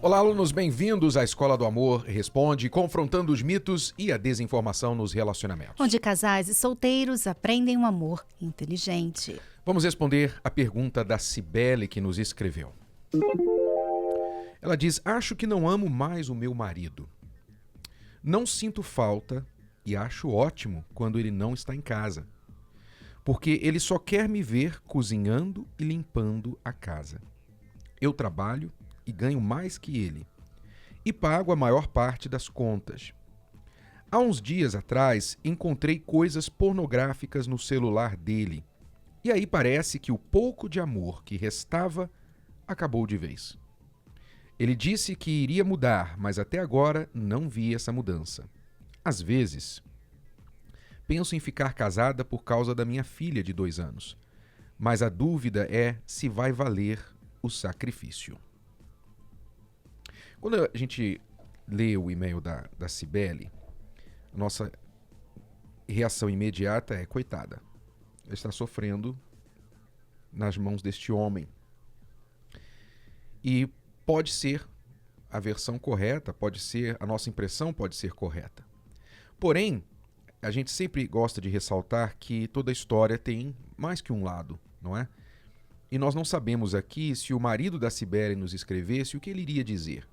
Olá, alunos, bem-vindos à Escola do Amor Responde, confrontando os mitos e a desinformação nos relacionamentos. Onde casais e solteiros aprendem um amor inteligente. Vamos responder a pergunta da Cibele, que nos escreveu. Ela diz: acho que não amo mais o meu marido. Não sinto falta e acho ótimo quando ele não está em casa, porque ele só quer me ver cozinhando e limpando a casa. Eu trabalho e ganho mais que ele, e pago a maior parte das contas. Há uns dias atrás, encontrei coisas pornográficas no celular dele, e aí parece que o pouco de amor que restava acabou de vez. Ele disse que iria mudar, mas até agora não vi essa mudança. Às vezes, penso em ficar casada por causa da minha filha de 2 anos, mas a dúvida é se vai valer o sacrifício. Quando a gente lê o e-mail da Cibele, nossa reação imediata é: coitada, ela está sofrendo nas mãos deste homem. E pode ser a versão correta, pode ser, a nossa impressão pode ser correta. Porém, a gente sempre gosta de ressaltar que toda história tem mais que um lado, não é? E nós não sabemos aqui se o marido da Cibele nos escrevesse, o que ele iria dizer.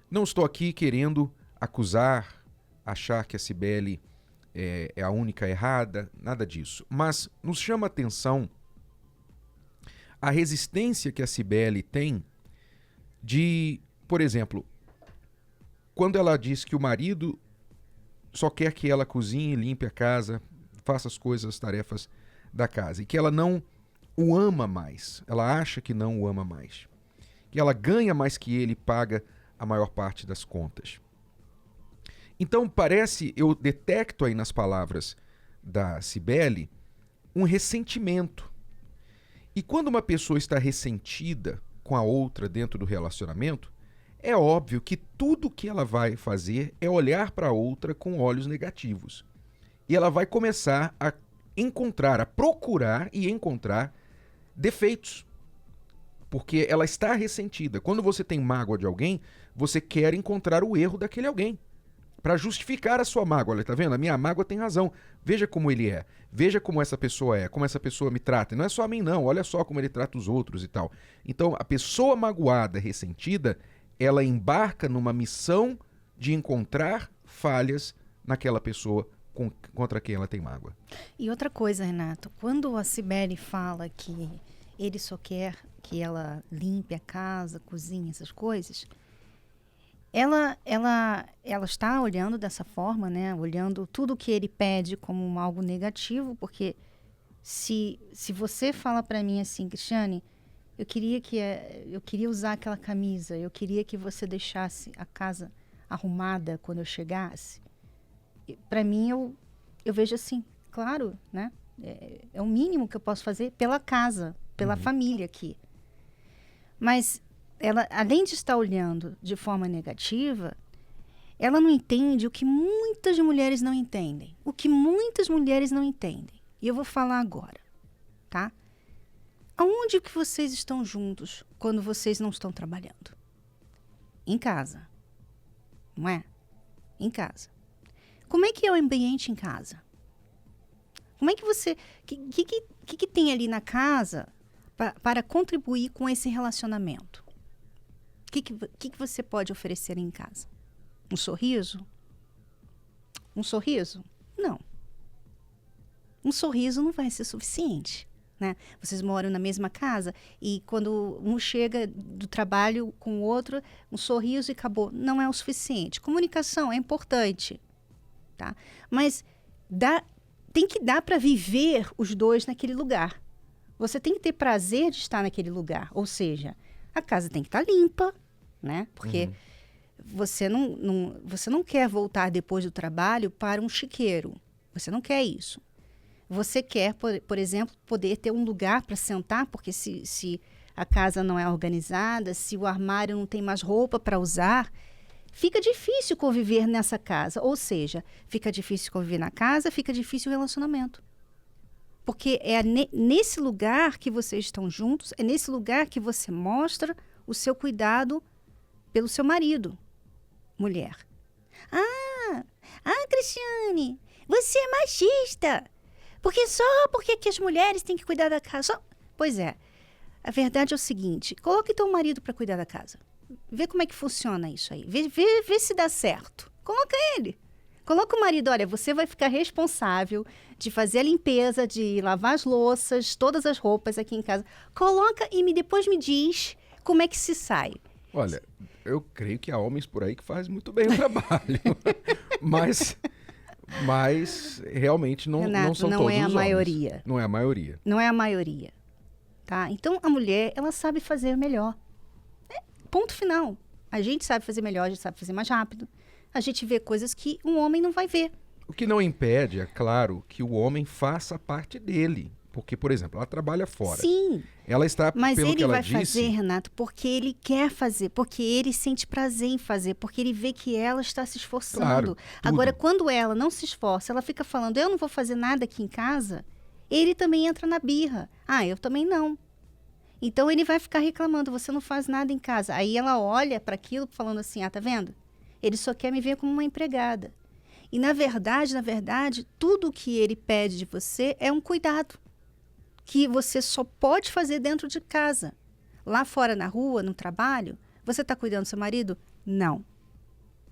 Não estou aqui querendo acusar, achar que a Cibele é a única errada, nada disso. Mas nos chama a atenção a resistência que a Cibele tem de, por exemplo, quando ela diz que o marido só quer que ela cozinhe, limpe a casa, faça as coisas, as tarefas da casa, e que ela não o ama mais, ela acha que não o ama mais, que ela ganha mais que ele, paga a maior parte das contas. Então parece, eu detecto aí nas palavras da Cibele um ressentimento. E quando uma pessoa está ressentida com a outra dentro do relacionamento, é óbvio que tudo que ela vai fazer é olhar para a outra com olhos negativos. E ela vai começar a encontrar, a procurar e encontrar defeitos. Porque ela está ressentida. Quando você tem mágoa de alguém, você quer encontrar o erro daquele alguém para justificar a sua mágoa. Olha, tá vendo? A minha mágoa tem razão. Veja como ele é. Veja como essa pessoa é. Como essa pessoa me trata. E não é só a mim, não. Olha só como ele trata os outros e tal. Então, a pessoa magoada, ressentida, ela embarca numa missão de encontrar falhas naquela pessoa contra quem ela tem mágoa. E outra coisa, Renato, quando a Cibele fala que ele só quer que ela limpe a casa, cozinhe, essas coisas, ela está olhando dessa forma, né? Olhando tudo que ele pede como algo negativo, porque se você fala para mim assim, Cristiane, eu queria usar aquela camisa, eu queria que você deixasse a casa arrumada quando eu chegasse, para mim eu vejo assim, claro, né? É o mínimo que eu posso fazer pela casa, pela família aqui. Mas ela, além de estar olhando de forma negativa, ela não entende o que muitas mulheres não entendem. O que muitas mulheres não entendem. E eu vou falar agora, tá? Aonde que vocês estão juntos quando vocês não estão trabalhando? Em casa. Não é? Em casa. Como é que é o ambiente em casa? Como é que você... que tem ali na casa para contribuir com esse relacionamento? O que você pode oferecer em casa? Um sorriso? Um sorriso? Não. Um sorriso não vai ser suficiente, né? Vocês moram na mesma casa e quando um chega do trabalho com o outro, um sorriso e acabou. Não é o suficiente. Comunicação é importante, tá? Mas tem que dar para viver os dois naquele lugar. Você tem que ter prazer de estar naquele lugar. Ou seja, a casa tem que estar limpa, né? Porque você não quer voltar depois do trabalho para um chiqueiro. Você não quer isso. Você quer, por exemplo, poder ter um lugar para sentar, porque se a casa não é organizada, se o armário não tem mais roupa para usar, fica difícil conviver nessa casa. Ou seja, fica difícil conviver na casa, fica difícil o relacionamento. Porque é nesse lugar que vocês estão juntos, é nesse lugar que você mostra o seu cuidado pelo seu marido, mulher. Cristiane, você é machista. Porque que as mulheres têm que cuidar da casa? Pois é. A verdade é o seguinte, coloque teu marido para cuidar da casa. Vê como é que funciona isso aí. Vê se dá certo. Coloca ele. Coloca o marido, olha, você vai ficar responsável de fazer a limpeza, de lavar as louças, todas as roupas aqui em casa. Coloca e depois me diz como é que se sai. Olha, eu creio que há homens por aí que fazem muito bem o trabalho. mas realmente não, Renato, não são não todos é a os maioria. homens. Não é a maioria. Não é a maioria. Tá? Então, a mulher, ela sabe fazer melhor. Ponto final. A gente sabe fazer melhor, a gente sabe fazer mais rápido. A gente vê coisas que um homem não vai ver. O que não impede, é claro, que o homem faça a parte dele. Porque, por exemplo, ela trabalha fora. Sim. Ela está, Mas pelo ele que ela vai disse... fazer, Renato, porque ele quer fazer, porque ele sente prazer em fazer, porque ele vê que ela está se esforçando. Claro, tudo. Agora, quando ela não se esforça, ela fica falando, eu não vou fazer nada aqui em casa, ele também entra na birra. Eu também não. Então, ele vai ficar reclamando, você não faz nada em casa. Aí ela olha para aquilo falando assim, tá vendo? Ele só quer me ver como uma empregada. E, na verdade, tudo que ele pede de você é um cuidado que você só pode fazer dentro de casa. Lá fora, na rua, no trabalho, você está cuidando do seu marido? Não.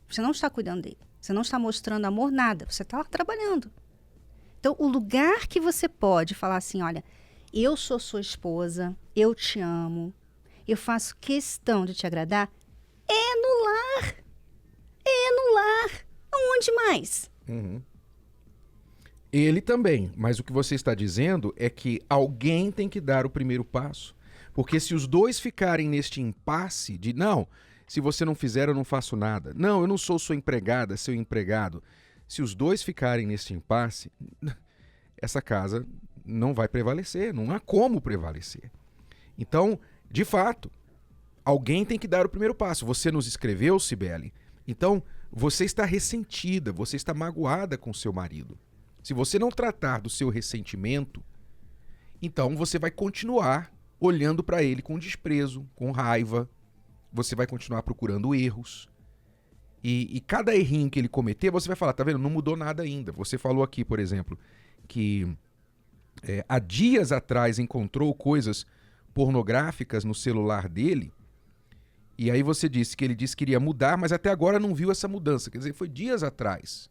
Você não está cuidando dele. Você não está mostrando amor, nada. Você está lá trabalhando. Então, o lugar que você pode falar assim, olha, eu sou sua esposa, eu te amo, eu faço questão de te agradar, é no lar. É no lar. Aonde mais? Uhum. Ele também, mas o que você está dizendo é que alguém tem que dar o primeiro passo. Porque se os dois ficarem neste impasse de, não, se você não fizer eu não faço nada. Não, eu não sou sua empregada, seu empregado. Se os dois ficarem neste impasse, essa casa não vai prevalecer, não há como prevalecer. Então, de fato, alguém tem que dar o primeiro passo. Você nos escreveu, Cibele, então você está ressentida, você está magoada com seu marido. Se você não tratar do seu ressentimento, então você vai continuar olhando para ele com desprezo, com raiva. Você vai continuar procurando erros. E cada errinho que ele cometer, você vai falar, tá vendo? Não mudou nada ainda. Você falou aqui, por exemplo, que há dias atrás encontrou coisas pornográficas no celular dele. E aí você disse que ele disse que iria mudar, mas até agora não viu essa mudança. Quer dizer, foi dias atrás.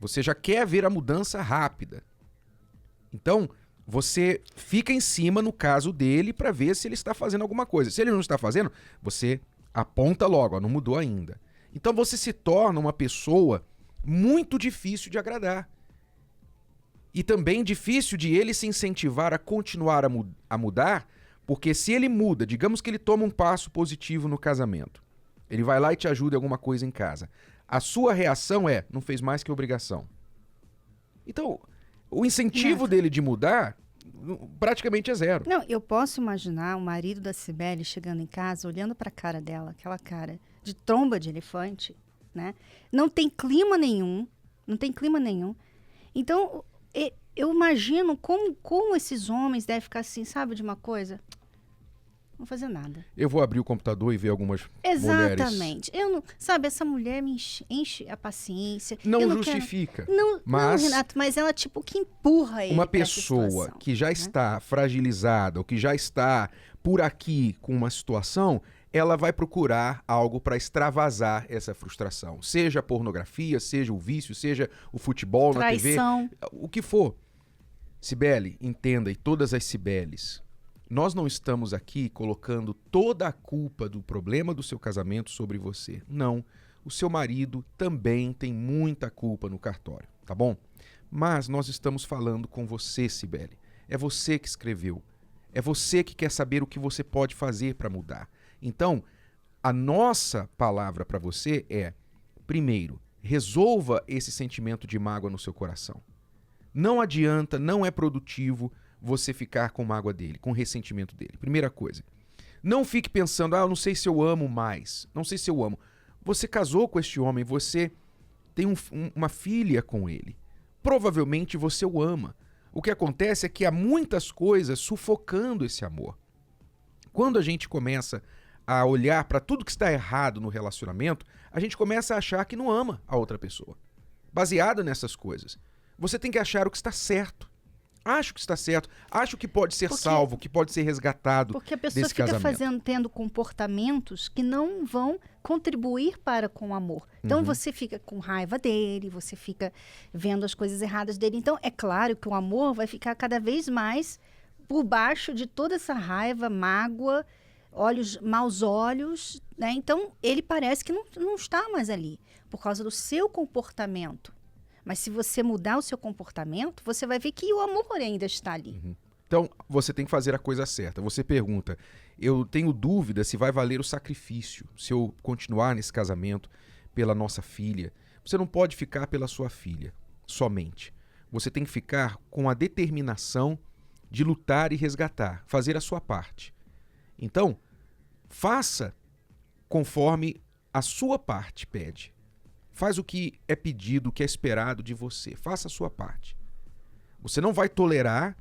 Você já quer ver a mudança rápida. Então, você fica em cima no caso dele para ver se ele está fazendo alguma coisa. Se ele não está fazendo, você aponta logo, não mudou ainda. Então você se torna uma pessoa muito difícil de agradar. E também difícil de ele se incentivar a continuar a mudar, porque se ele muda, digamos que ele toma um passo positivo no casamento, ele vai lá e te ajuda em alguma coisa em casa. A sua reação é, não fez mais que obrigação. Então, o incentivo dele de mudar praticamente é zero. Não, eu posso imaginar o marido da Cibele chegando em casa, olhando para a cara dela, aquela cara de tromba de elefante, né? Não tem clima nenhum, não tem clima nenhum. Então, eu imagino como esses homens devem ficar assim, sabe de uma coisa? Não fazer nada. Eu vou abrir o computador e ver algumas Exatamente. mulheres. Eu não, sabe, essa mulher me enche a paciência. Não eu não justifica. Não, mas Renato, mas ela tipo que empurra ele. Uma pra essa pessoa situação, que já né? está fragilizada, ou que já está por aqui com uma situação, ela vai procurar algo para extravasar essa frustração. Seja a pornografia, seja o vício, seja o futebol Traição. na TV, o que for. Cibele, entenda, e todas as Cibeles, nós não estamos aqui colocando toda a culpa do problema do seu casamento sobre você. Não. O seu marido também tem muita culpa no cartório, tá bom? Mas nós estamos falando com você, Cibele. É você que escreveu. É você que quer saber o que você pode fazer para mudar. Então, a nossa palavra para você é, primeiro, resolva esse sentimento de mágoa no seu coração. Não adianta, não é produtivo você ficar com mágoa dele, com ressentimento dele. Primeira coisa. Não fique pensando, eu não sei se eu amo mais, não sei se eu amo. Você casou com este homem, você tem uma filha com ele. Provavelmente você o ama. O que acontece é que há muitas coisas sufocando esse amor. Quando a gente começa a olhar para tudo que está errado no relacionamento, a gente começa a achar que não ama a outra pessoa. Baseado nessas coisas. Você tem que achar o que está certo. Acho que está certo. Acho que pode ser salvo, que pode ser resgatado Porque a pessoa desse fica casamento. tendo comportamentos que não vão contribuir para com o amor. Então você fica com raiva dele, você fica vendo as coisas erradas dele. Então é claro que o amor vai ficar cada vez mais por baixo de toda essa raiva, mágoa, maus olhos, né? Então ele parece que não está mais ali por causa do seu comportamento. Mas se você mudar o seu comportamento, você vai ver que o amor ainda está ali. Então, você tem que fazer a coisa certa. Você pergunta, eu tenho dúvida se vai valer o sacrifício, se eu continuar nesse casamento pela nossa filha. Você não pode ficar pela sua filha, somente. Você tem que ficar com a determinação de lutar e resgatar, fazer a sua parte. Então, faça conforme a sua parte pede. Faz o que é pedido, o que é esperado de você. Faça a sua parte. Você não vai tolerar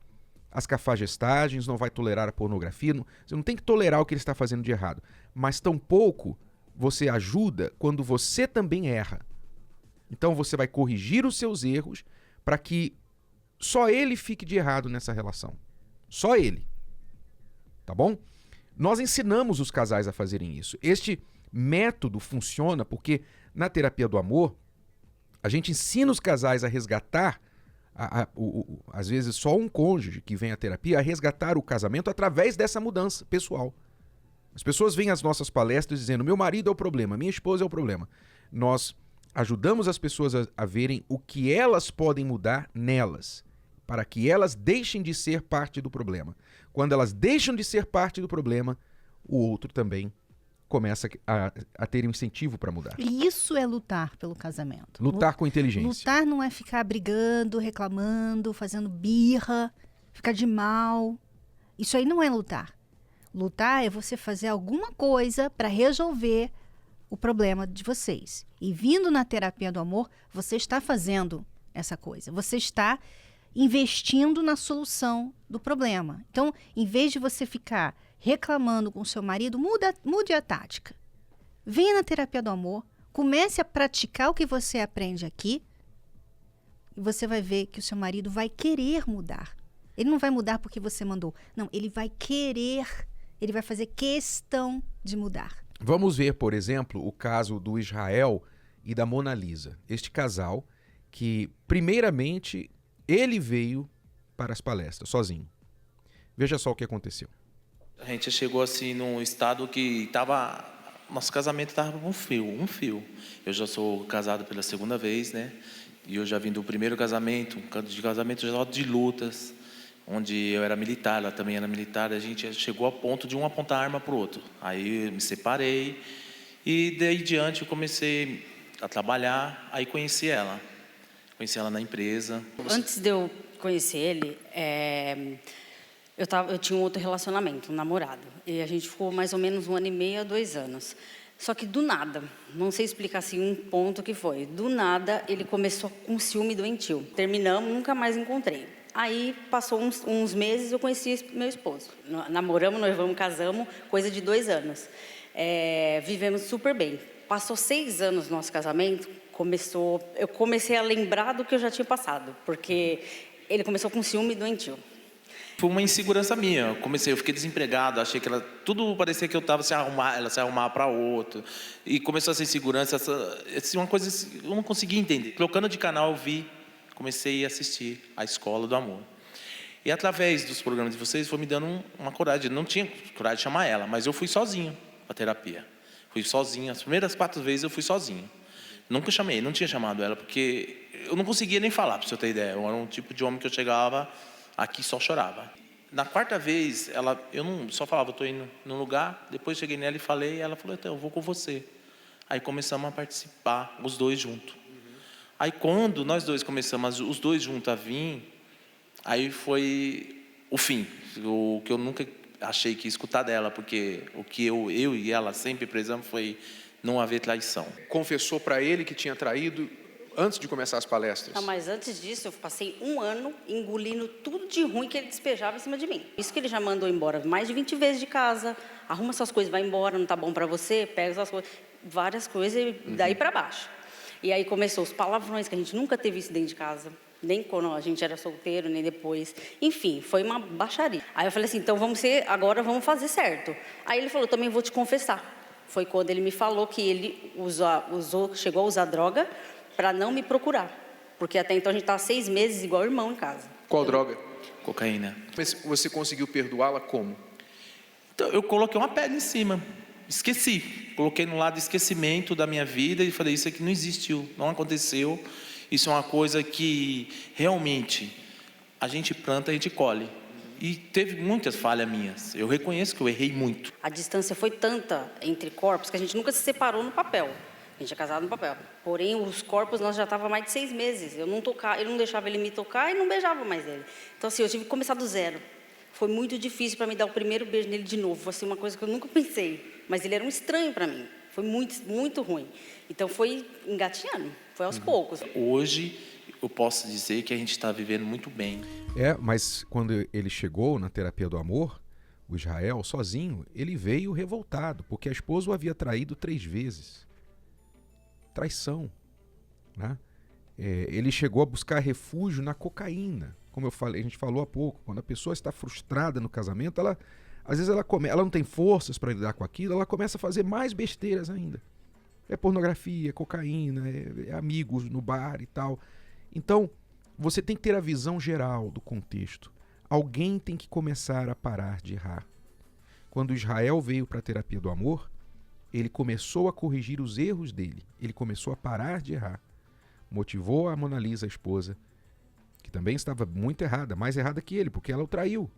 as cafagestagens, não vai tolerar a pornografia. Você não tem que tolerar o que ele está fazendo de errado. Mas tampouco você ajuda quando você também erra. Então você vai corrigir os seus erros para que só ele fique de errado nessa relação. Só ele. Tá bom? Nós ensinamos os casais a fazerem isso. Este método funciona porque na terapia do amor, a gente ensina os casais a resgatar, às vezes só um cônjuge que vem à terapia, a resgatar o casamento através dessa mudança pessoal. As pessoas vêm às nossas palestras dizendo, meu marido é o problema, minha esposa é o problema. Nós ajudamos as pessoas a verem o que elas podem mudar nelas, para que elas deixem de ser parte do problema. Quando elas deixam de ser parte do problema, o outro também começa a ter um incentivo para mudar. E isso é lutar pelo casamento. Lutar com inteligência. Lutar não é ficar brigando, reclamando, fazendo birra, ficar de mal. Isso aí não é lutar. Lutar é você fazer alguma coisa para resolver o problema de vocês. E vindo na terapia do amor, você está fazendo essa coisa. Você está investindo na solução do problema. Então, em vez de você ficar reclamando com seu marido, mude a tática. Venha na terapia do amor, comece a praticar o que você aprende aqui e você vai ver que o seu marido vai querer mudar. Ele não vai mudar porque você mandou. Não, ele vai querer, ele vai fazer questão de mudar. Vamos ver, por exemplo, o caso do Israel e da Mona Lisa. Este casal que, primeiramente, ele veio para as palestras sozinho. Veja só o que aconteceu. A gente chegou assim num estado que nosso casamento estava um fio. Eu já sou casado pela segunda vez, né? E eu já vim do primeiro casamento, já de lutas, onde eu era militar, ela também era militar. A gente chegou a ponto de um apontar a arma para o outro. Aí eu me separei e daí em diante eu comecei a trabalhar. Aí conheci ela na empresa. Antes de eu conhecer ele, eu tinha um outro relacionamento, um namorado. E a gente ficou mais ou menos 1 ano e meio a 2 anos. Só que do nada, não sei explicar assim um ponto que foi. Do nada, ele começou com ciúme doentio. Terminamos, nunca mais encontrei. Aí, passou uns meses, eu conheci meu esposo. Namoramos, noivamos, casamos, coisa de 2 anos. Vivemos super bem. Passou 6 anos no nosso casamento, eu comecei a lembrar do que eu já tinha passado. Porque ele começou com ciúme doentio. Foi uma insegurança minha. Eu fiquei desempregado, achei que tudo parecia que eu estava ela se arrumava para outro. E começou essa insegurança, uma coisa que eu não conseguia entender. Trocando de canal, comecei a assistir a Escola do Amor. E através dos programas de vocês, foi me dando uma coragem. Não tinha coragem de chamar ela, mas eu fui sozinho para a terapia. Fui sozinho, as primeiras 4 vezes eu fui sozinho. Nunca chamei, não tinha chamado ela, porque eu não conseguia nem falar, para você ter ideia. Eu era um tipo de homem que eu chegava aqui só chorava. Na 4ª vez, eu não só falava, eu estou indo num lugar, depois cheguei nela e falei, ela falou, então, eu vou com você. Aí começamos a participar, os dois juntos. Aí quando nós dois começamos, os dois juntos a vir, aí foi o fim. O que eu nunca achei que ia escutar dela, porque o que eu e ela sempre prezamos foi não haver traição. Confessou para ele que tinha traído antes de começar as palestras? Não, mas antes disso, eu passei um ano engolindo tudo de ruim que ele despejava em cima de mim. Isso que ele já mandou embora mais de 20 vezes de casa. Arruma suas coisas, vai embora, não tá bom para você, pega suas coisas. Várias coisas e daí para baixo. E aí começou os palavrões, que a gente nunca teve isso dentro de casa. Nem quando a gente era solteiro, nem depois. Enfim, foi uma baixaria. Aí eu falei assim, então agora vamos fazer certo. Aí ele falou, também vou te confessar. Foi quando ele me falou que ele chegou a usar droga para não me procurar. Porque até então a gente estava 6 meses igual irmão em casa. Qual droga? Cocaína. Mas você conseguiu perdoá-la como? Então, eu coloquei uma pedra em cima. Esqueci. Coloquei no lado esquecimento da minha vida e falei, isso aqui não existiu, não aconteceu. Isso é uma coisa que realmente a gente planta, a gente colhe. E teve muitas falhas minhas. Eu reconheço que eu errei muito. A distância foi tanta entre corpos que a gente nunca se separou no papel. A gente é casado no papel. Porém, os corpos nós já estava mais de 6 meses. Eu não deixava ele me tocar e não beijava mais ele. Então, assim, eu tive que começar do zero. Foi muito difícil para mim dar o primeiro beijo nele de novo. Foi assim, uma coisa que eu nunca pensei. Mas ele era um estranho para mim. Foi muito, muito ruim. Então, foi engatinhando. Foi aos poucos. Hoje, eu posso dizer que a gente está vivendo muito bem. Mas quando ele chegou na terapia do amor, o Israel, sozinho, ele veio revoltado, porque a esposa o havia traído 3 vezes. Traição. Né? Ele chegou a buscar refúgio na cocaína. Como eu falei, a gente falou há pouco, quando a pessoa está frustrada no casamento, às vezes ela não tem forças para lidar com aquilo, ela começa a fazer mais besteiras ainda. É pornografia, é cocaína, é amigos no bar e tal. Então, você tem que ter a visão geral do contexto. Alguém tem que começar a parar de errar. Quando Israel veio para a terapia do amor, ele começou a corrigir os erros dele. Ele começou a parar de errar. Motivou a Mona Lisa, a esposa, que também estava muito errada, mais errada que ele, porque ela o traiu.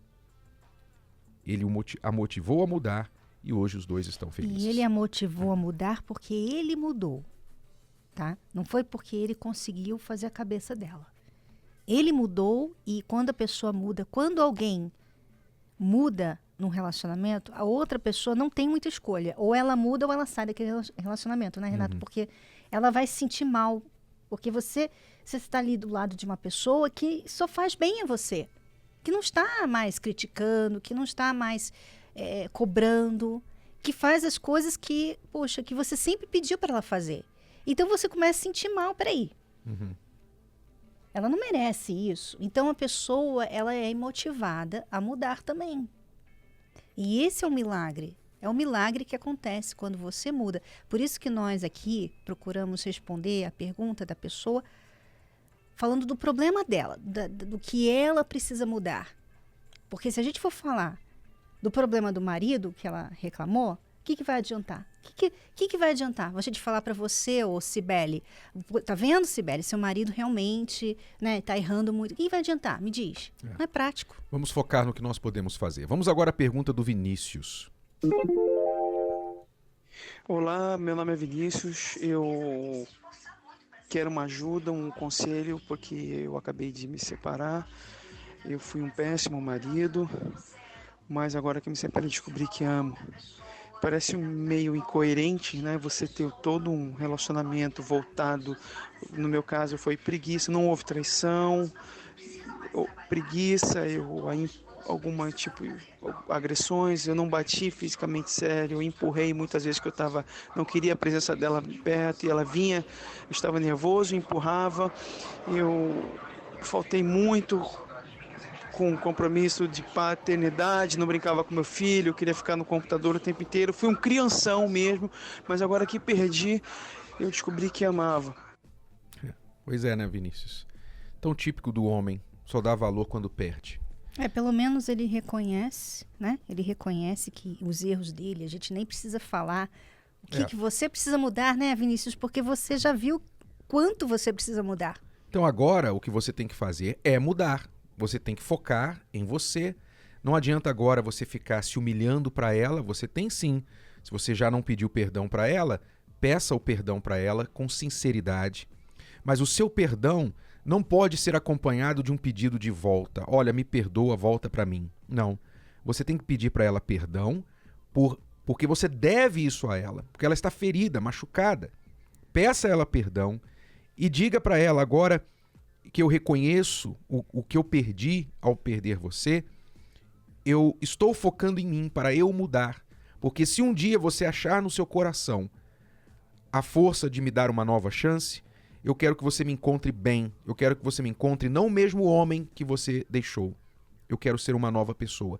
Ele a motivou a mudar e hoje os dois estão felizes. E ele a motivou a mudar porque ele mudou, tá? Não foi porque ele conseguiu fazer a cabeça dela. Ele mudou e quando a pessoa muda, quando alguém muda num relacionamento, a outra pessoa não tem muita escolha. Ou ela muda ou ela sai daquele relacionamento, né, Renato? Porque ela vai se sentir mal. Porque você está ali do lado de uma pessoa que só faz bem a você. Que não está mais criticando, que não está mais cobrando, que faz as coisas que você sempre pediu para ela fazer. Então você começa a sentir mal, peraí. Ela não merece isso. Então a pessoa, ela é motivada a mudar também. E esse é o milagre. É o milagre que acontece quando você muda. Por isso que nós aqui procuramos responder a pergunta da pessoa falando do problema dela, do que ela precisa mudar. Porque se a gente for falar do problema do marido que ela reclamou, o que vai adiantar? O que vai adiantar? Você de falar para você, ô Cibele, tá vendo, Cibele, seu marido realmente tá errando muito. O que vai adiantar? Me diz. Não é prático. Vamos focar no que nós podemos fazer. Vamos agora à pergunta do Vinícius. Olá, meu nome é Vinícius. Eu quero uma ajuda, um conselho, porque eu acabei de me separar. Eu fui um péssimo marido, mas agora que eu me separei descobri que amo. Parece meio incoerente, né? Você ter todo um relacionamento voltado, no meu caso foi preguiça, não houve traição, preguiça, alguma tipo agressões, eu não bati fisicamente sério, eu empurrei muitas vezes que não queria a presença dela perto e ela vinha, eu estava nervoso, empurrava, eu faltei muito com compromisso de paternidade, não brincava com meu filho, eu queria ficar no computador o tempo inteiro, fui um crianção mesmo, mas agora que perdi, eu descobri que amava. Pois é, né, Vinícius? Tão típico do homem, só dá valor quando perde. Pelo menos ele reconhece, né? Ele reconhece que os erros dele, a gente nem precisa falar o que você precisa mudar, né, Vinícius? Porque você já viu quanto você precisa mudar. Então agora o que você tem que fazer é mudar. Você tem que focar em você. Não adianta agora você ficar se humilhando para ela. Você tem sim. Se você já não pediu perdão para ela, peça o perdão para ela com sinceridade. Mas o seu perdão não pode ser acompanhado de um pedido de volta. Olha, me perdoa, volta para mim. Não. Você tem que pedir para ela perdão porque você deve isso a ela. Porque ela está ferida, machucada. Peça a ela perdão E diga para ela agora que eu reconheço o que eu perdi ao perder você. Eu estou focando em mim para eu mudar. Porque se um dia você achar no seu coração a força de me dar uma nova chance, eu quero que você me encontre bem. Eu quero que você me encontre não o mesmo homem que você deixou. Eu quero ser uma nova pessoa.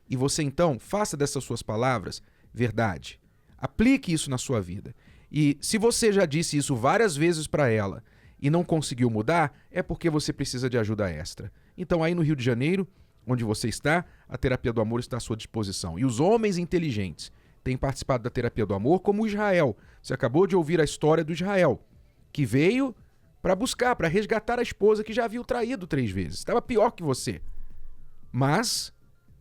E você então faça dessas suas palavras verdade. Aplique isso na sua vida. E se você já disse isso várias vezes para ela e não conseguiu mudar, é porque você precisa de ajuda extra. Então aí no Rio de Janeiro, onde você está, a Terapia do Amor está à sua disposição. E os homens inteligentes têm participado da Terapia do Amor, como o Israel. Você acabou de ouvir a história do Israel, que veio para buscar, para resgatar a esposa que já havia o traído 3 vezes. Estava pior que você. Mas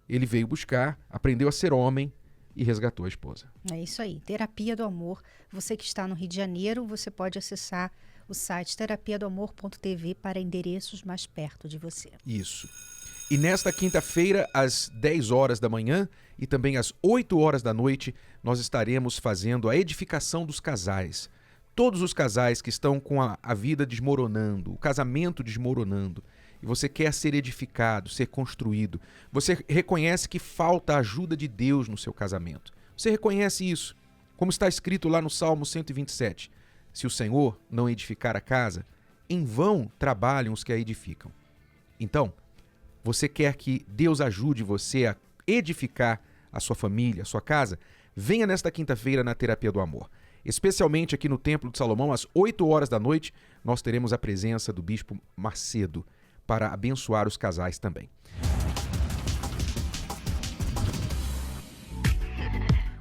ele veio buscar, aprendeu a ser homem e resgatou a esposa. É isso aí, Terapia do Amor. Você que está no Rio de Janeiro, você pode acessar o site terapiadoamor.tv para endereços mais perto de você. Isso. E nesta quinta-feira, às 10 horas da manhã e também às 8 horas da noite, nós estaremos fazendo a edificação dos casais. Todos os casais que estão com a vida desmoronando, o casamento desmoronando, e você quer ser edificado, ser construído, você reconhece que falta a ajuda de Deus no seu casamento. Você reconhece isso, como está escrito lá no Salmo 127. Se o Senhor não edificar a casa, em vão trabalham os que a edificam. Então, você quer que Deus ajude você a edificar a sua família, a sua casa? Venha nesta quinta-feira na Terapia do Amor. Especialmente aqui no Templo de Salomão, às 8 horas da noite, nós teremos a presença do Bispo Macedo para abençoar os casais também.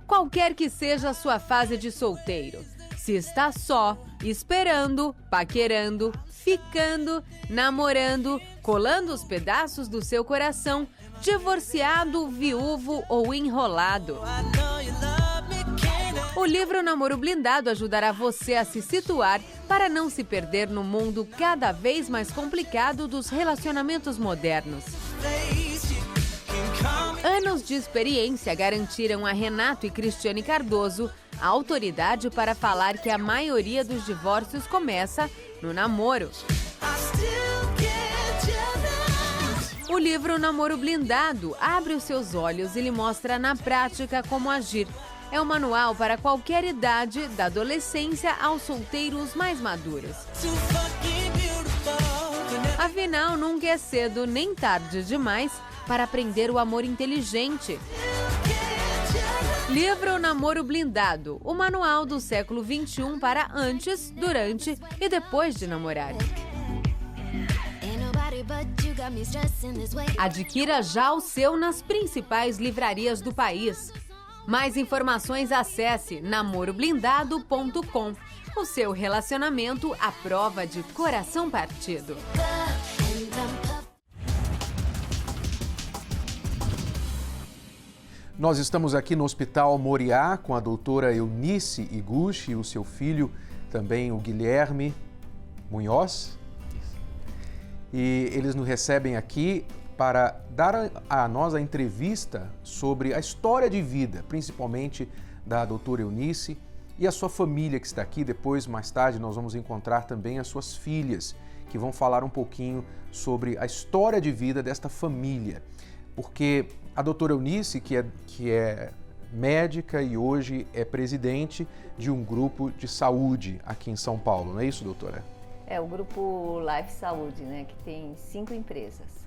Qualquer que seja a sua fase de solteiro, se está só, esperando, paquerando, ficando, namorando, colando os pedaços do seu coração, divorciado, viúvo ou enrolado. O livro Namoro Blindado ajudará você a se situar para não se perder no mundo cada vez mais complicado dos relacionamentos modernos. Anos de experiência garantiram a Renato e Cristiane Cardoso a autoridade para falar que a maioria dos divórcios começa no namoro. O livro Namoro Blindado abre os seus olhos e lhe mostra na prática como agir. É um manual para qualquer idade, da adolescência aos solteiros mais maduros. Afinal, nunca é cedo nem tarde demais para aprender o amor inteligente. Livro Namoro Blindado, o manual do século XXI para antes, durante e depois de namorar. Adquira já o seu nas principais livrarias do país. Mais informações, acesse namoroblindado.com. O seu relacionamento à prova de coração partido. Nós estamos aqui no Hospital Moriá com a doutora Eunice Iguchi e o seu filho, também o Guilherme Munhoz. E eles nos recebem aqui para dar a nós a entrevista sobre a história de vida, principalmente da doutora Eunice e a sua família que está aqui. Depois, mais tarde, nós vamos encontrar também as suas filhas, que vão falar um pouquinho sobre a história de vida desta família. Porque a doutora Eunice, que é médica e hoje é presidente de um grupo de saúde aqui em São Paulo, não é isso, doutora? É o grupo Life Saúde, né, que tem 5 empresas.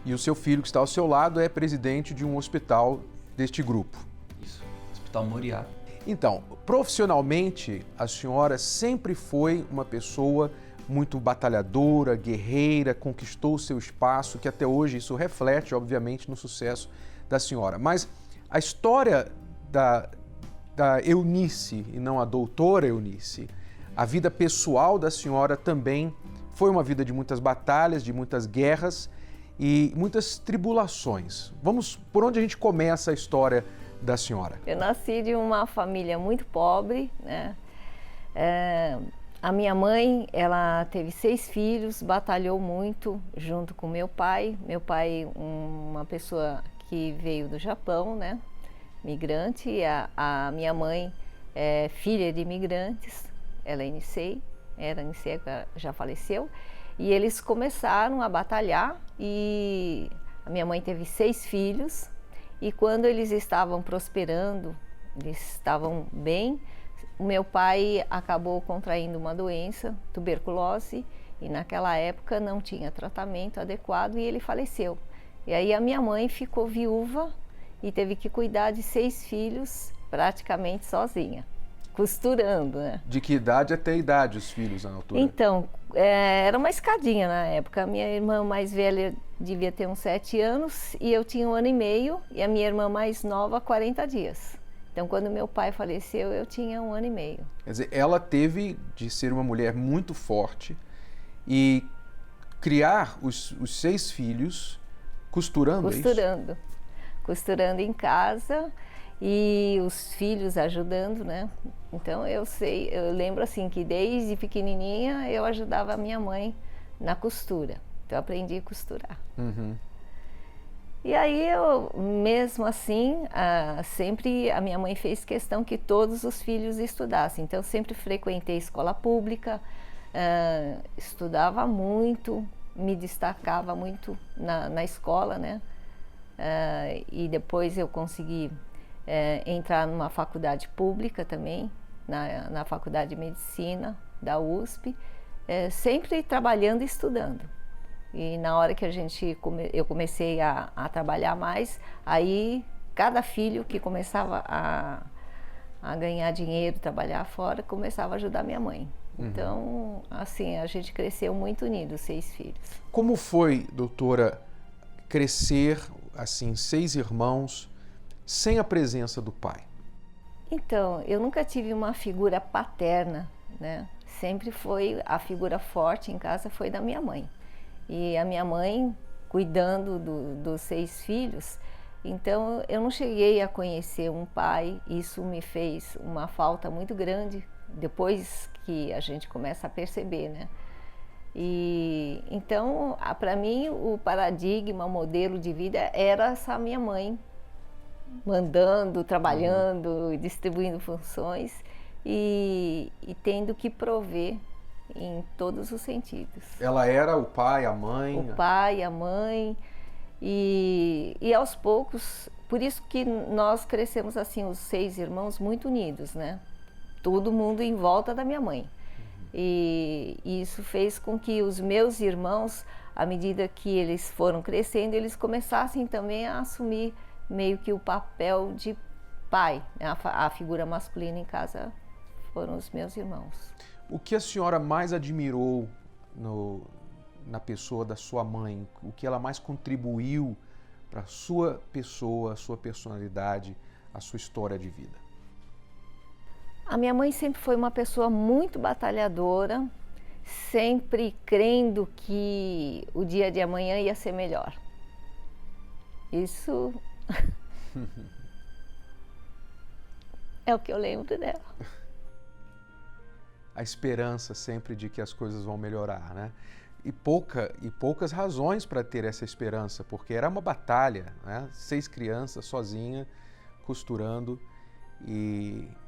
E o seu filho, que está ao seu lado, é presidente de um hospital deste grupo. Isso, Hospital Moriá. Então, profissionalmente, a senhora sempre foi uma pessoa muito batalhadora, guerreira, conquistou o seu espaço, que até hoje isso reflete, obviamente, no sucesso da senhora. Mas a história da Eunice, e não a doutora Eunice, a vida pessoal da senhora também foi uma vida de muitas batalhas, de muitas guerras e muitas tribulações. Vamos por onde a gente começa a história da senhora? Eu nasci de uma família muito pobre, né? A minha mãe, ela teve 6 filhos, batalhou muito junto com meu pai. Meu pai, uma pessoa que veio do Japão, né? Migrante. A minha mãe é filha de imigrantes, ela é Nicei. era em Seca, já faleceu, e eles começaram a batalhar e a minha mãe teve 6 filhos e quando eles estavam prosperando, eles estavam bem, o meu pai acabou contraindo uma doença, tuberculose, e naquela época não tinha tratamento adequado e ele faleceu. E aí a minha mãe ficou viúva e teve que cuidar de 6 filhos praticamente sozinha, costurando, né? De que idade até a idade os filhos na altura? Então, era uma escadinha na época. A minha irmã mais velha devia ter uns 7 anos e eu tinha 1 ano e meio e a minha irmã mais nova 40 dias. Então, quando meu pai faleceu, eu tinha 1 ano e meio. Quer dizer, ela teve de ser uma mulher muito forte e criar os 6 filhos costurando, é isso? Costurando em casa e os filhos ajudando, né? Então eu lembro assim que desde pequenininha eu ajudava a minha mãe na costura. Então eu aprendi a costurar. Uhum. E aí eu, mesmo assim, sempre a minha mãe fez questão que todos os filhos estudassem. Então eu sempre frequentei escola pública, estudava muito, me destacava muito na escola, né? E depois eu consegui entrar numa faculdade pública também, na Faculdade de Medicina da USP, sempre trabalhando e estudando. E na hora que eu comecei a trabalhar mais, aí cada filho que começava a ganhar dinheiro, trabalhar fora, começava a ajudar minha mãe. Uhum. Então, assim, a gente cresceu muito unido, 6 filhos. Como foi, doutora, crescer, assim, 6 irmãos, sem a presença do pai? Então, eu nunca tive uma figura paterna, né? Sempre foi, a figura forte em casa foi da minha mãe. E a minha mãe, cuidando dos 6 filhos, então eu não cheguei a conhecer um pai, isso me fez uma falta muito grande, depois que a gente começa a perceber, né? E então, para mim, o paradigma, o modelo de vida era essa minha mãe, mandando, trabalhando, distribuindo funções e tendo que prover em todos os sentidos. Ela era o pai, a mãe? O pai, a mãe e aos poucos, por isso que nós crescemos assim, os 6 irmãos muito unidos, né? Todo mundo em volta da minha mãe. E isso fez com que os meus irmãos, à medida que eles foram crescendo, eles começassem também a assumir meio que o papel de pai, né? A figura masculina em casa foram os meus irmãos. O que a senhora mais admirou na pessoa da sua mãe? O que ela mais contribuiu para a sua pessoa, a sua personalidade, a sua história de vida? A minha mãe sempre foi uma pessoa muito batalhadora, sempre crendo que o dia de amanhã ia ser melhor. Isso é o que eu lembro dela. A esperança sempre de que as coisas vão melhorar, né? E poucas razões para ter essa esperança, porque era uma batalha, né? 6 crianças sozinha, costurando,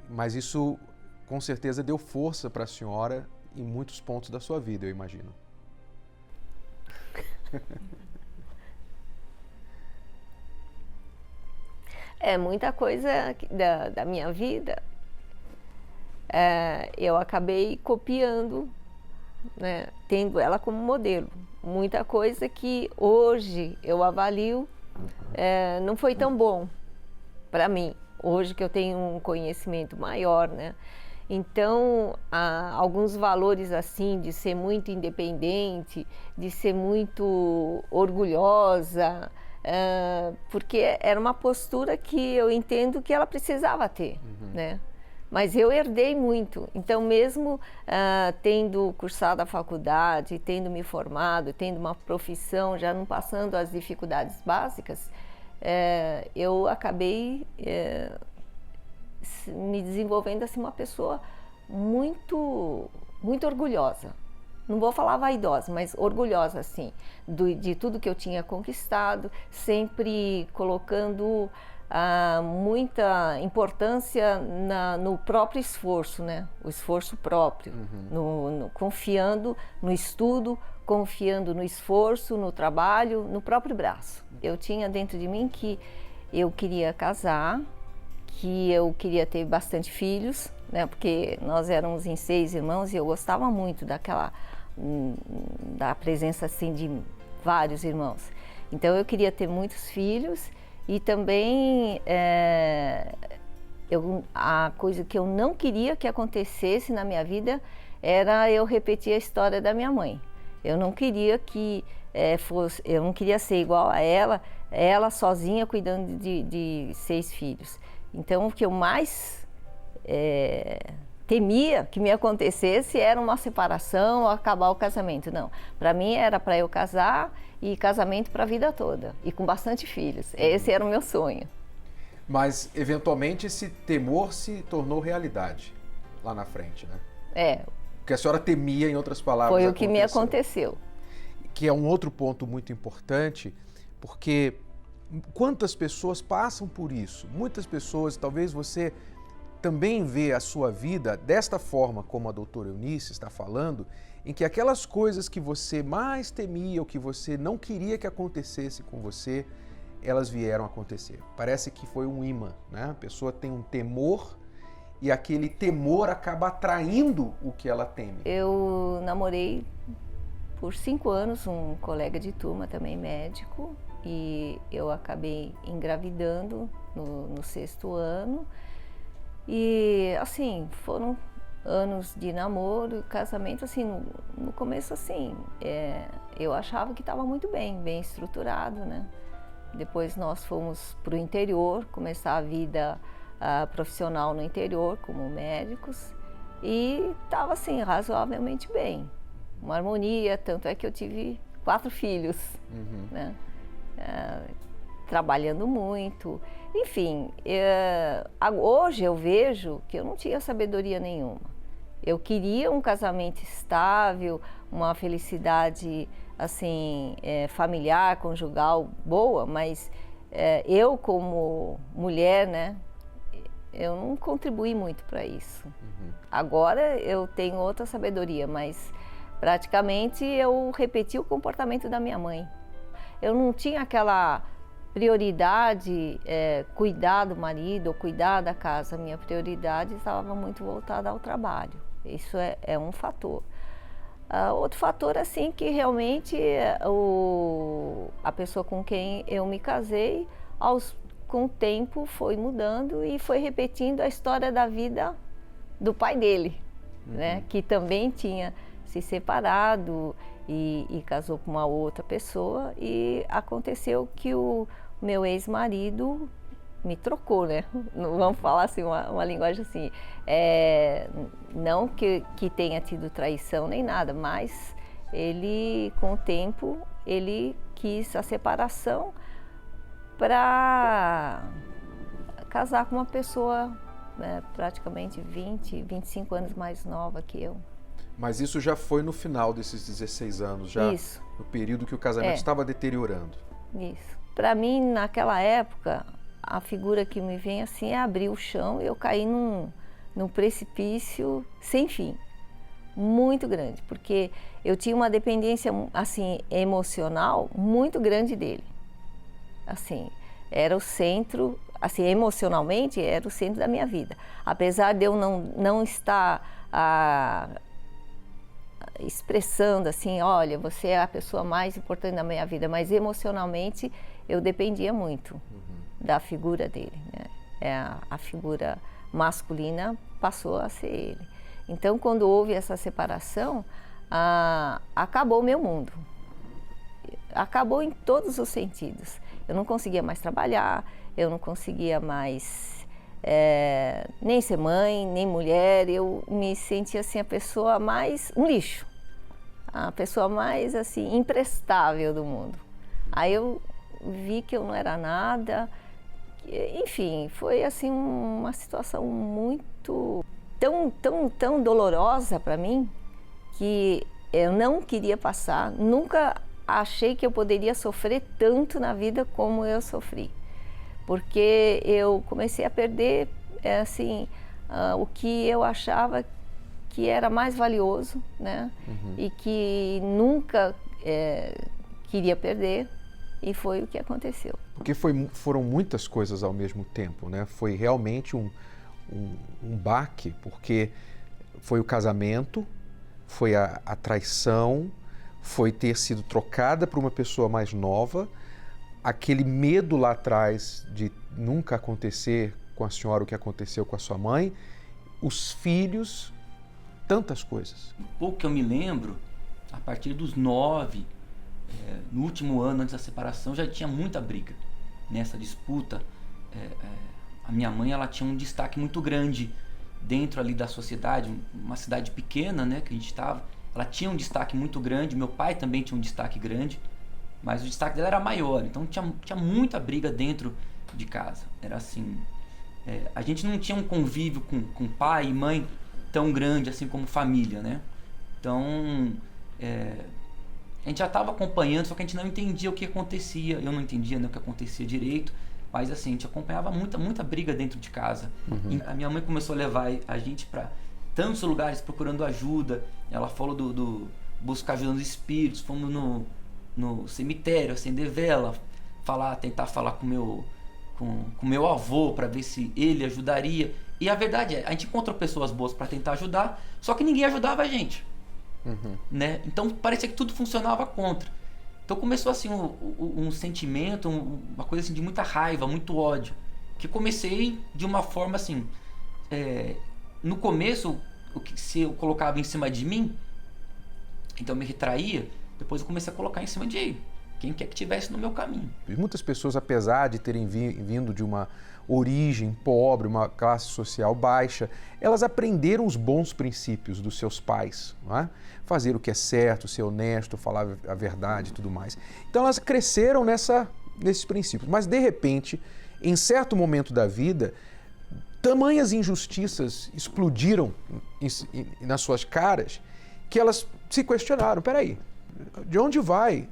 mas isso com certeza deu força para a senhora em muitos pontos da sua vida, eu imagino. Muita coisa da minha vida eu acabei copiando, né, tendo ela como modelo. Muita coisa que hoje eu avalio não foi tão bom para mim, hoje que eu tenho um conhecimento maior, né? Então, alguns valores assim, de ser muito independente, de ser muito orgulhosa, porque era uma postura que eu entendo que ela precisava ter, né? Mas eu herdei muito, então mesmo tendo cursado a faculdade, tendo me formado, tendo uma profissão, já não passando as dificuldades básicas, eu acabei me desenvolvendo assim uma pessoa muito, muito orgulhosa. Não vou falar vaidosa, mas orgulhosa assim, de tudo que eu tinha conquistado, sempre colocando muita importância no próprio esforço, né? O esforço próprio, confiando no estudo, confiando no esforço, no trabalho, no próprio braço. Eu tinha dentro de mim que eu queria casar, que eu queria ter bastante filhos, né? Porque nós éramos em 6 irmãos e eu gostava muito da presença assim de vários irmãos. Então eu queria ter muitos filhos e também a coisa que eu não queria que acontecesse na minha vida era eu repetir a história da minha mãe. Eu não queria que eu não queria ser igual a ela sozinha cuidando de 6 filhos. Então o que eu mais temia que me acontecesse era uma separação ou acabar o casamento. Não, para mim era para eu casar e casamento para a vida toda e com bastante filhos. Esse era o meu sonho. Mas eventualmente esse temor se tornou realidade lá na frente, né? O que a senhora temia, em outras palavras, foi o que me aconteceu. Que é um outro ponto muito importante, porque quantas pessoas passam por isso? Muitas pessoas, talvez você também vê a sua vida desta forma, como a doutora Eunice está falando, em que aquelas coisas que você mais temia, ou que você não queria que acontecesse com você, elas vieram a acontecer. Parece que foi um imã, né? A pessoa tem um temor e aquele temor acaba atraindo o que ela teme. Eu namorei por 5 anos um colega de turma também médico e eu acabei engravidando no 6º ano. E assim, foram anos de namoro e casamento, assim, no começo assim, eu achava que estava muito bem estruturado, né? Depois nós fomos para o interior, começar a vida profissional no interior, como médicos, e estava assim, razoavelmente bem. Uma harmonia, tanto é que eu tive 4 filhos, né? Trabalhando muito, enfim, hoje eu vejo que eu não tinha sabedoria nenhuma. Eu queria um casamento estável, uma felicidade assim, familiar, conjugal, boa, mas eu como mulher, né, eu não contribuí muito para isso. Agora eu tenho outra sabedoria, mas praticamente eu repeti o comportamento da minha mãe. Eu não tinha aquela prioridade, cuidar do marido ou cuidar da casa. A minha prioridade estava muito voltada ao trabalho. Isso é um fator. Outro fator, assim, que realmente a pessoa com quem eu me casei, com o tempo foi mudando e foi repetindo a história da vida do pai dele, né? Que também tinha se separado e casou com uma outra pessoa, e aconteceu que o meu ex-marido me trocou, né? Vamos falar assim, uma linguagem assim, não que tenha tido traição nem nada, mas ele, com o tempo, ele quis a separação para casar com uma pessoa praticamente 25 anos mais nova que eu. Mas isso já foi no final desses 16 anos, já isso. No período que o casamento estava deteriorando. Isso. Para mim, naquela época, a figura que me vem assim é abrir o chão e eu caí num precipício sem fim, muito grande, porque eu tinha uma dependência assim emocional muito grande dele. Assim, era o centro, assim, emocionalmente era o centro da minha vida. Apesar de eu não estar expressando assim, olha, você é a pessoa mais importante da minha vida, mas emocionalmente eu dependia muito da figura dele, né? A figura masculina passou a ser ele. Então, quando houve essa separação, acabou o meu mundo. Acabou em todos os sentidos. Eu não conseguia mais trabalhar, eu não conseguia mais nem ser mãe, nem mulher. Eu me sentia assim a pessoa mais um lixo, a pessoa mais assim imprestável do mundo. Aí eu vi que eu não era nada. Enfim, foi assim uma situação muito tão dolorosa para mim que eu não queria passar. Nunca achei que eu poderia sofrer tanto na vida como eu sofri, porque eu comecei a perder o que eu achava que era mais valioso, né? E que nunca queria perder, e foi o que aconteceu. Porque foram muitas coisas ao mesmo tempo, né? Foi realmente um baque, porque foi o casamento, foi a traição, foi ter sido trocada por uma pessoa mais nova, aquele medo lá atrás de nunca acontecer com a senhora o que aconteceu com a sua mãe, os filhos, tantas coisas. Pouco que eu me lembro, a partir dos 9, no último ano antes da separação, já tinha muita briga nessa disputa. A minha mãe, ela tinha um destaque muito grande dentro ali da sociedade, uma cidade pequena, né, que a gente estava. Ela tinha um destaque muito grande, meu pai também tinha um destaque grande, mas o destaque dela era maior, então tinha muita briga dentro de casa. Era assim, a gente não tinha um convívio com pai e mãe tão grande assim como família, né? Então, a gente já estava acompanhando, só que a gente não entendia o que acontecia. Eu não entendia, né, o que acontecia direito, mas assim, a gente acompanhava muita briga dentro de casa. E a minha mãe começou a levar a gente para tantos lugares procurando ajuda. Ela falou do buscar ajuda dos espíritos, fomos no cemitério, acender vela, tentar falar com meu avô para ver se ele ajudaria. E a verdade a gente encontrou pessoas boas para tentar ajudar, só que ninguém ajudava a gente. Né? Então parecia que tudo funcionava contra. Então começou assim um sentimento, uma coisa assim de muita raiva, muito ódio, que comecei de uma forma assim, no começo, se eu colocava em cima de mim, então eu me retraía, depois eu comecei a colocar em cima de quem quer que estivesse no meu caminho. Muitas pessoas, apesar de terem vindo de uma origem pobre, uma classe social baixa, elas aprenderam os bons princípios dos seus pais, não é? Fazer o que é certo, ser honesto, falar a verdade e tudo mais. Então elas cresceram nesses princípios, mas de repente, em certo momento da vida, tamanhas injustiças explodiram nas suas caras que elas se questionaram, peraí, de onde vai?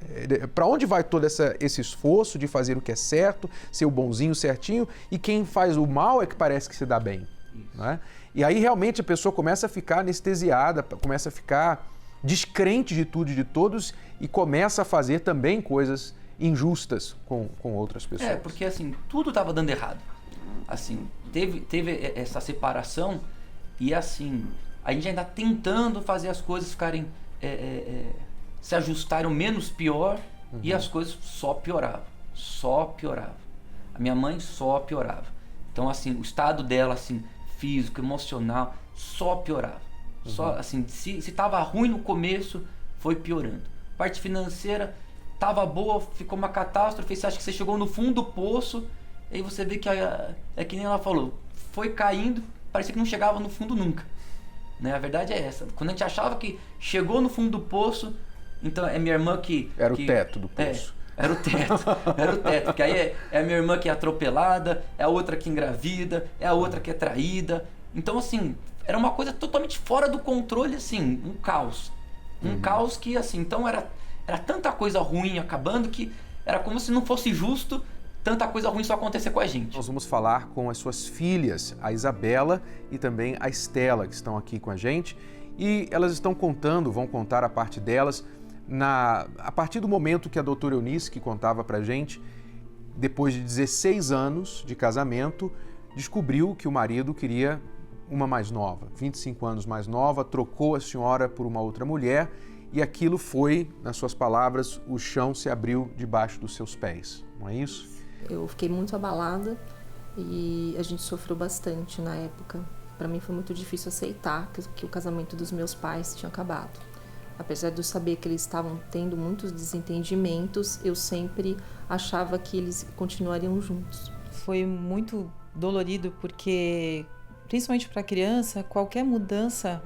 Para onde vai todo esse esforço de fazer o que é certo, ser o bonzinho, certinho, e quem faz o mal é que parece que se dá bem, né? E aí realmente a pessoa começa a ficar anestesiada, começa a ficar descrente de tudo e de todos e começa a fazer também coisas injustas com outras pessoas. Porque assim, tudo estava dando errado. Assim, teve essa separação e assim, a gente ainda tentando fazer as coisas ficarem... se ajustarem o menos pior, e as coisas só pioravam. A minha mãe só piorava. Então, assim, o estado dela, assim, físico, emocional, só piorava. Só, assim, se estava ruim no começo, foi piorando. Parte financeira, estava boa, ficou uma catástrofe, você acha que você chegou no fundo do poço, aí você vê que, é que nem ela falou, foi caindo, parecia que não chegava no fundo nunca. Né? A verdade é essa. Quando a gente achava que chegou no fundo do poço, então é minha irmã que... Era o teto do poço. Era o teto, porque aí é a minha irmã que é atropelada, é a outra que engravida, é a outra que é traída. Então, assim, era uma coisa totalmente fora do controle, assim, um caos. Um caos que, assim, então era tanta coisa ruim acabando que era como se não fosse justo tanta coisa ruim só acontecer com a gente. Nós vamos falar com as suas filhas, a Isabela e também a Estela, que estão aqui com a gente. E elas vão contar a parte delas, a partir do momento que a doutora Eunice, que contava pra gente, depois de 16 anos de casamento, descobriu que o marido queria uma mais nova, 25 anos mais nova, trocou a senhora por uma outra mulher e aquilo foi, nas suas palavras, o chão se abriu debaixo dos seus pés, não é isso? Eu fiquei muito abalada e a gente sofreu bastante na época. Para mim foi muito difícil aceitar que o casamento dos meus pais tinha acabado. Apesar de eu saber que eles estavam tendo muitos desentendimentos, eu sempre achava que eles continuariam juntos. Foi muito dolorido porque, principalmente para a criança, qualquer mudança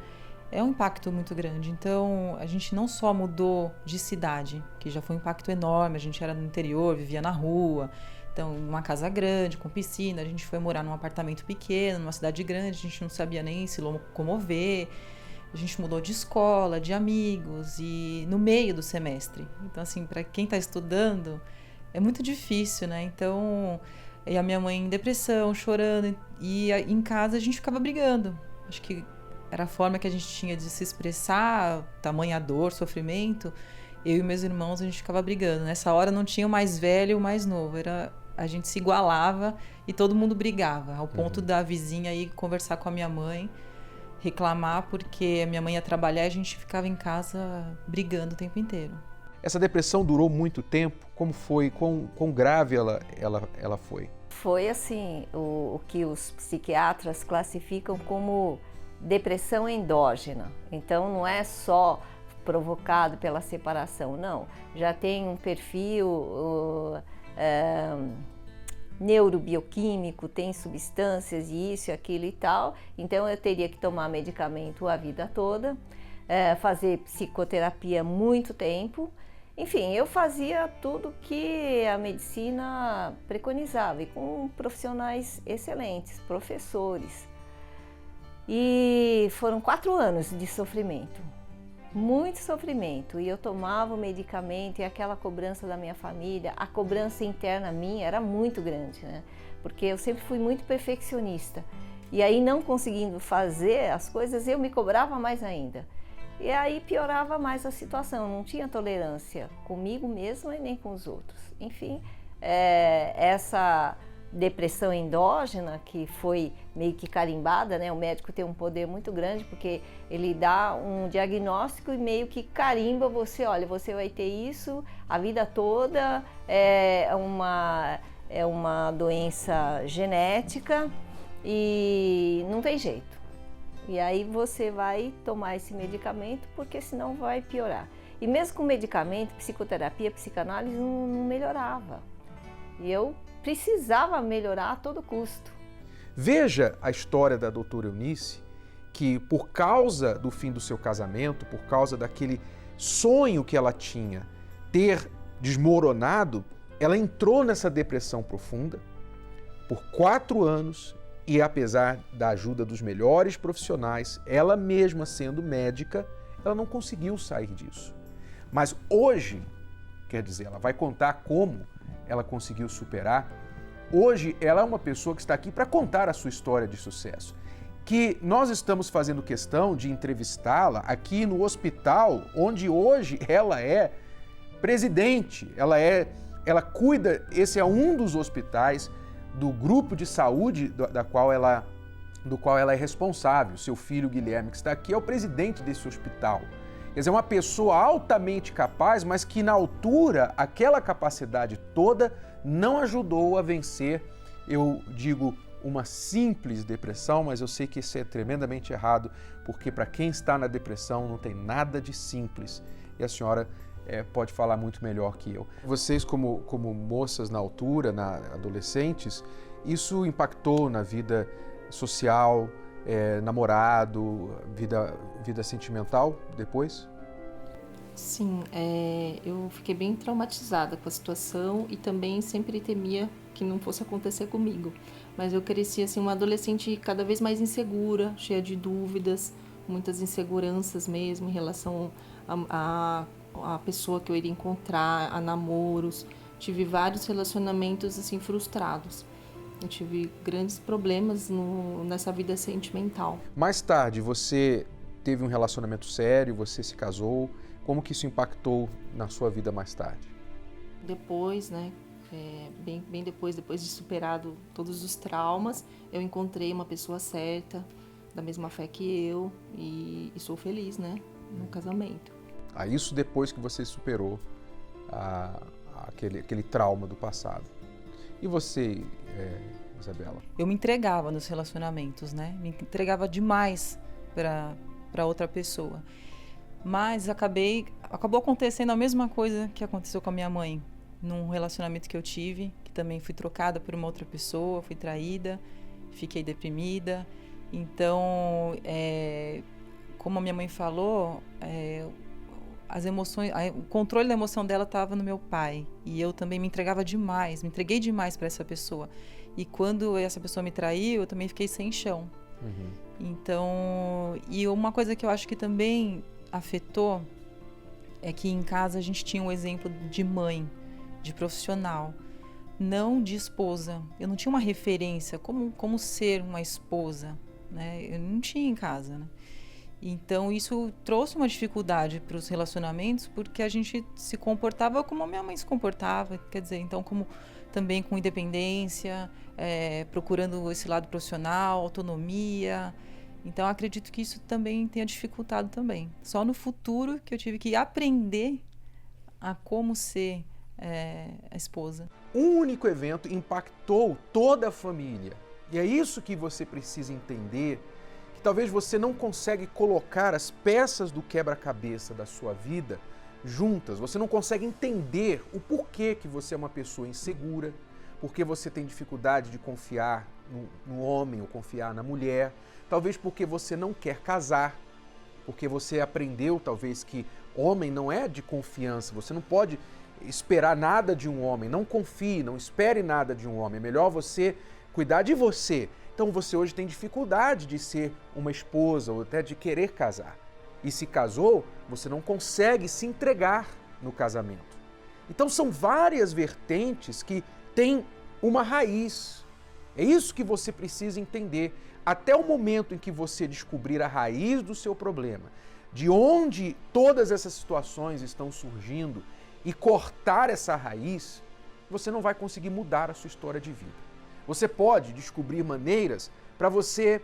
é um impacto muito grande. Então, a gente não só mudou de cidade, que já foi um impacto enorme, a gente era no interior, vivia na rua, então uma casa grande, com piscina, a gente foi morar num apartamento pequeno, numa cidade grande, a gente não sabia nem se locomover. A gente mudou de escola, de amigos e no meio do semestre. Então, assim, para quem está estudando, é muito difícil, né? Então, E a minha mãe em depressão, chorando. E em casa a gente ficava brigando. Acho que era a forma que a gente tinha de se expressar, tamanha dor, sofrimento. Eu e meus irmãos, a gente ficava brigando. Nessa hora não tinha o mais velho e o mais novo. A gente se igualava e todo mundo brigava. Ao ponto da vizinha ir conversar com a minha mãe, reclamar porque a minha mãe ia trabalhar e a gente ficava em casa brigando o tempo inteiro. Essa depressão durou muito tempo? Como foi? Quão grave ela foi? Foi assim, o que os psiquiatras classificam como depressão endógena. Então não é só provocado pela separação, não. Já tem um perfil neurobioquímico, tem substâncias e isso, aquilo e tal. Então eu teria que tomar medicamento a vida toda, fazer psicoterapia muito tempo. Enfim, eu fazia tudo que a medicina preconizava e com profissionais excelentes, professores. E foram 4 anos de sofrimento, muito sofrimento. E eu tomava o medicamento e aquela cobrança da minha família, a cobrança interna minha era muito grande, né? Porque eu sempre fui muito perfeccionista. E aí, não conseguindo fazer as coisas, eu me cobrava mais ainda. E aí piorava mais a situação, não tinha tolerância comigo mesma e nem com os outros. Enfim, essa depressão endógena, que foi meio que carimbada, né? O médico tem um poder muito grande, porque ele dá um diagnóstico e meio que carimba você, olha, você vai ter isso a vida toda, é uma doença genética e não tem jeito. E aí você vai tomar esse medicamento, porque senão vai piorar. E mesmo com medicamento, psicoterapia, psicanálise não melhorava. E eu precisava melhorar a todo custo. Veja a história da doutora Eunice, que por causa do fim do seu casamento, por causa daquele sonho que ela tinha ter desmoronado, ela entrou nessa depressão profunda por 4 anos. E apesar da ajuda dos melhores profissionais, ela mesma sendo médica, ela não conseguiu sair disso. Mas hoje, quer dizer, ela vai contar como ela conseguiu superar. Hoje ela é uma pessoa que está aqui para contar a sua história de sucesso. Que nós estamos fazendo questão de entrevistá-la aqui no hospital, onde hoje ela é presidente, ela cuida, esse é um dos hospitais do grupo de saúde do qual ela é responsável. Seu filho Guilherme, que está aqui, é o presidente desse hospital. Quer dizer, uma pessoa altamente capaz, mas que na altura, aquela capacidade toda não ajudou a vencer, eu digo, uma simples depressão, mas eu sei que isso é tremendamente errado, porque para quem está na depressão não tem nada de simples. E a senhora pode falar muito melhor que eu. Vocês, como moças na altura, adolescentes, isso impactou na vida social, namorado, vida sentimental depois? Sim, eu fiquei bem traumatizada com a situação e também sempre temia que não fosse acontecer comigo. Mas eu cresci assim, uma adolescente cada vez mais insegura, cheia de dúvidas, muitas inseguranças mesmo em relação a pessoa que eu iria encontrar, a namoros. Tive vários relacionamentos assim frustrados. Eu tive grandes problemas nessa vida sentimental. Mais tarde, você teve um relacionamento sério, você se casou. Como que isso impactou na sua vida mais tarde? Depois, né, bem depois de superado todos os traumas, eu encontrei uma pessoa certa, da mesma fé que eu, e sou feliz, né, no casamento. Isso depois que você superou aquele trauma do passado. E você, Isabela? Eu me entregava nos relacionamentos, né? Me entregava demais para outra pessoa. Mas acabou acontecendo a mesma coisa que aconteceu com a minha mãe. Num relacionamento que eu tive, que também fui trocada por uma outra pessoa, fui traída, fiquei deprimida. Então, como a minha mãe falou, as emoções, o controle da emoção dela estava no meu pai. E eu também me entreguei demais para essa pessoa. E quando essa pessoa me traiu, eu também fiquei sem chão. Uhum. Então, e uma coisa que eu acho que também afetou é que em casa a gente tinha um exemplo de mãe, de profissional. não de esposa. Eu não tinha uma referência como ser uma esposa, né? Eu não tinha em casa, né? Então isso trouxe uma dificuldade para os relacionamentos, porque a gente se comportava como a minha mãe se comportava, quer dizer, então como também com independência, procurando esse lado profissional, autonomia. Então acredito que isso também tenha dificultado também. Só no futuro que eu tive que aprender a como ser a esposa. Um único evento impactou toda a família. E é isso que você precisa entender, que talvez você não consegue colocar as peças do quebra-cabeça da sua vida juntas. Você não consegue entender o porquê que você é uma pessoa insegura, porque você tem dificuldade de confiar no homem ou confiar na mulher. Talvez porque você não quer casar, porque você aprendeu talvez que homem não é de confiança, você não pode esperar nada de um homem, não confie, não espere nada de um homem, é melhor você cuidar de você. Então você hoje tem dificuldade de ser uma esposa ou até de querer casar. E se casou, você não consegue se entregar no casamento. Então são várias vertentes que têm uma raiz. É isso que você precisa entender. Até o momento em que você descobrir a raiz do seu problema, de onde todas essas situações estão surgindo e cortar essa raiz, você não vai conseguir mudar a sua história de vida. Você pode descobrir maneiras para você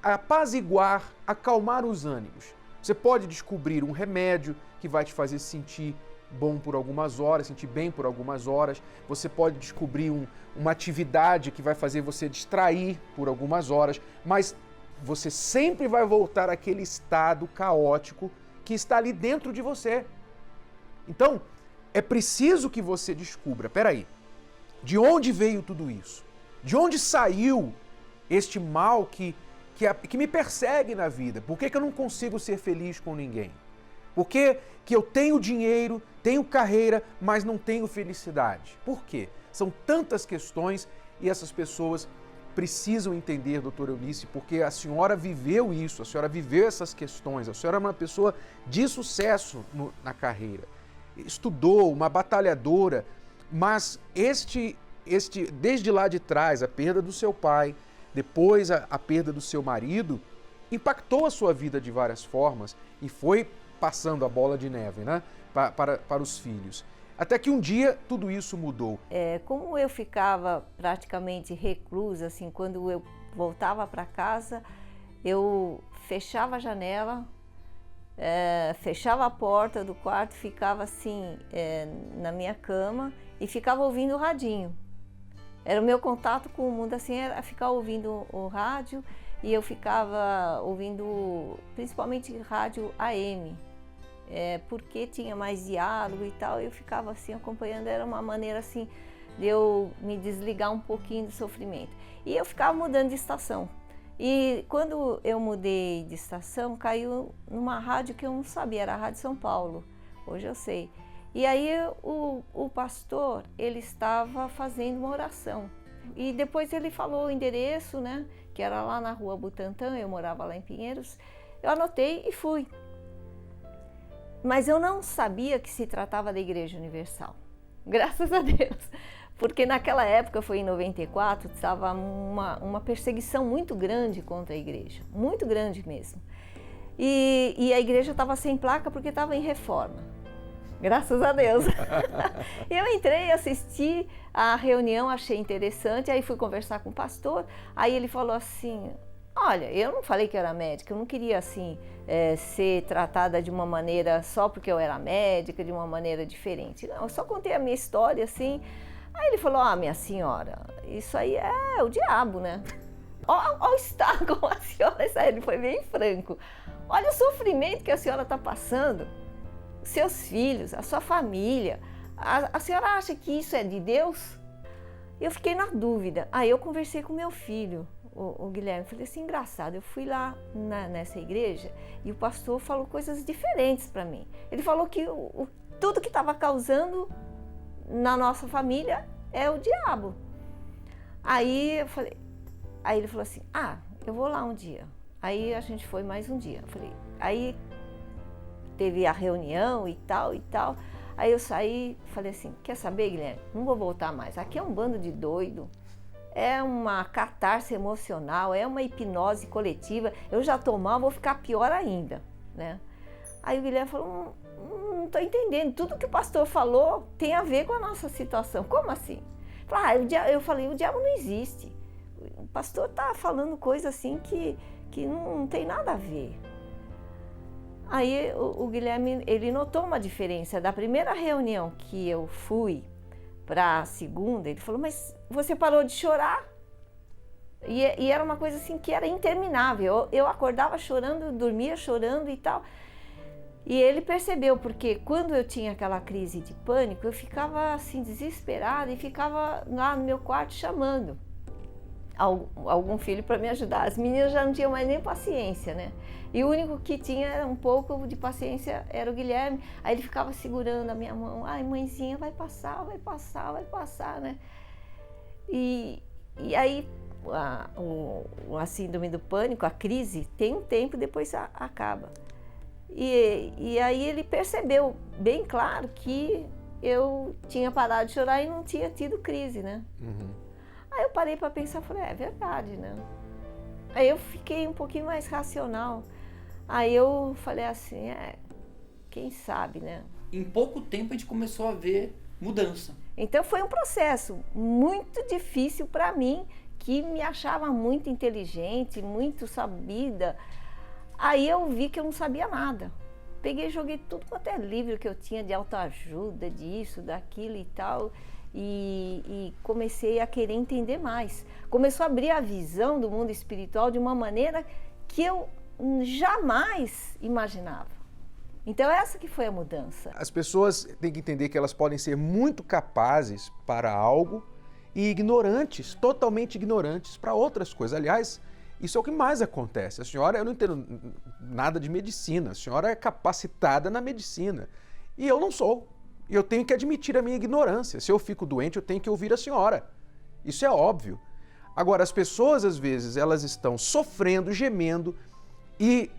apaziguar, acalmar os ânimos. Você pode descobrir um remédio que vai te fazer sentir bom por algumas horas, sentir bem por algumas horas. Você pode descobrir uma atividade que vai fazer você distrair por algumas horas, mas você sempre vai voltar àquele estado caótico que está ali dentro de você. Então, é preciso que você descubra, peraí, de onde veio tudo isso? De onde saiu este mal que me persegue na vida? Por que eu não consigo ser feliz com ninguém? Por que eu tenho dinheiro, tenho carreira, mas não tenho felicidade? Por quê? São tantas questões e essas pessoas precisam entender, doutora Eunice, porque a senhora viveu isso, a senhora viveu essas questões, a senhora é uma pessoa de sucesso na carreira, estudou, uma batalhadora, mas desde lá de trás, a perda do seu pai, depois a perda do seu marido, impactou a sua vida de várias formas e foi passando a bola de neve, né, para os filhos. Até que um dia tudo isso mudou. Como eu ficava praticamente reclusa, assim, quando eu voltava para casa, eu fechava a janela, fechava a porta do quarto, ficava assim na minha cama e ficava ouvindo o radinho. Era o meu contato com o mundo, assim, era ficar ouvindo o rádio, e eu ficava ouvindo principalmente rádio AM. Porque tinha mais diálogo e tal, eu ficava assim acompanhando, era uma maneira assim de eu me desligar um pouquinho do sofrimento. E eu ficava mudando de estação. E quando eu mudei de estação, caiu numa rádio que eu não sabia, era a Rádio São Paulo, hoje eu sei. E aí o pastor, ele estava fazendo uma oração. E depois ele falou o endereço, né, que era lá na Rua Butantã, eu morava lá em Pinheiros. Eu anotei e fui. Mas eu não sabia que se tratava da Igreja Universal, graças a Deus, porque naquela época, foi em 94, estava uma perseguição muito grande contra a igreja, muito grande mesmo. E a igreja estava sem placa porque estava em reforma, graças a Deus. Eu entrei, assisti a reunião, achei interessante, aí fui conversar com o pastor, aí ele falou assim: olha, eu não falei que eu era médica, eu não queria assim ser tratada de uma maneira só porque eu era médica, de uma maneira diferente. Não, eu só contei a minha história assim. Aí ele falou: minha senhora, isso aí é o diabo, né? Olha o estado como a senhora está, ele foi bem franco. Olha o sofrimento que a senhora está passando, seus filhos, a sua família. A senhora acha que isso é de Deus? Eu fiquei na dúvida. Aí eu conversei com meu filho, o Guilherme, falei assim: engraçado, eu fui lá nessa igreja e o pastor falou coisas diferentes para mim. Ele falou que tudo que estava causando na nossa família é o diabo. Aí ele falou assim: eu vou lá um dia. Aí a gente foi mais um dia. Eu falei, aí teve a reunião e tal. Aí eu saí e falei assim, quer saber, Guilherme? Não vou voltar mais. Aqui é um bando de doido. É uma catarse emocional, é uma hipnose coletiva. Eu já tô mal, vou ficar pior ainda, né? Aí o Guilherme falou, não tô entendendo. Tudo que o pastor falou tem a ver com a nossa situação. Como assim? Eu falei, o diabo não existe. O pastor tá falando coisa assim que não tem nada a ver. Aí o Guilherme, ele notou uma diferença. Da primeira reunião que eu fui para a segunda, ele falou, mas você parou de chorar? E era uma coisa assim que era interminável. Eu acordava chorando, dormia chorando e tal. E ele percebeu, porque quando eu tinha aquela crise de pânico, eu ficava assim desesperada e ficava lá no meu quarto chamando algum filho para me ajudar. As meninas já não tinham mais nem paciência, né? E o único que tinha um pouco de paciência era o Guilherme. Aí ele ficava segurando a minha mão. Ai, mãezinha, vai passar, né? E aí a síndrome do pânico, a crise, tem um tempo, depois acaba. E aí ele percebeu bem claro que eu tinha parado de chorar e não tinha tido crise, né? Aí eu parei para pensar, falei, é verdade, né? Aí eu fiquei um pouquinho mais racional. Aí eu falei assim, quem sabe, né? Em pouco tempo a gente começou a ver mudança. Então foi um processo muito difícil para mim, que me achava muito inteligente, muito sabida. Aí eu vi que eu não sabia nada. Peguei e joguei tudo quanto é livro que eu tinha de autoajuda, disso, daquilo e tal. E comecei a querer entender mais. Começou a abrir a visão do mundo espiritual de uma maneira que eu jamais imaginava. Então essa que foi a mudança. As pessoas têm que entender que elas podem ser muito capazes para algo e ignorantes, totalmente ignorantes para outras coisas. Aliás, isso é o que mais acontece. A senhora, eu não entendo nada de medicina, a senhora é capacitada na medicina e eu não sou. E eu tenho que admitir a minha ignorância. Se eu fico doente, eu tenho que ouvir a senhora. Isso é óbvio. Agora, as pessoas, às vezes, elas estão sofrendo, gemendo e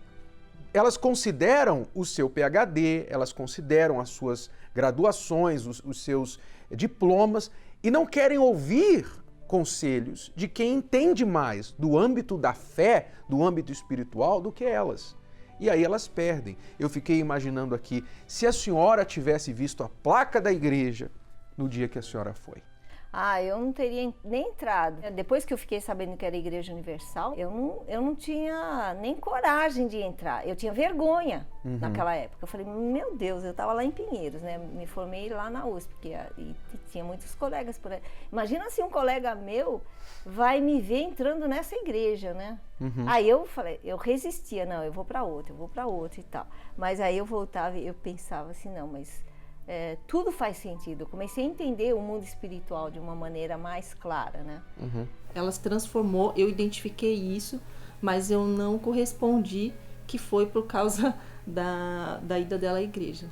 elas consideram o seu PhD, elas consideram as suas graduações, os seus diplomas e não querem ouvir conselhos de quem entende mais do âmbito da fé, do âmbito espiritual, do que elas. E aí elas perdem. Eu fiquei imaginando aqui, se a senhora tivesse visto a placa da igreja no dia que a senhora foi. Eu não teria nem entrado. Depois que eu fiquei sabendo que era a Igreja Universal, eu não tinha nem coragem de entrar. Eu tinha vergonha naquela época. Eu falei, meu Deus, eu estava lá em Pinheiros, né? Me formei lá na USP, e tinha muitos colegas por aí. Imagina se um colega meu vai me ver entrando nessa igreja, né? Aí eu falei, eu resistia, não, eu vou para outra e tal. Mas aí eu voltava e eu pensava assim, não, mas tudo faz sentido. Eu comecei a entender o mundo espiritual de uma maneira mais clara, né? Ela se transformou, eu identifiquei isso, mas eu não correspondi que foi por causa da ida dela à igreja,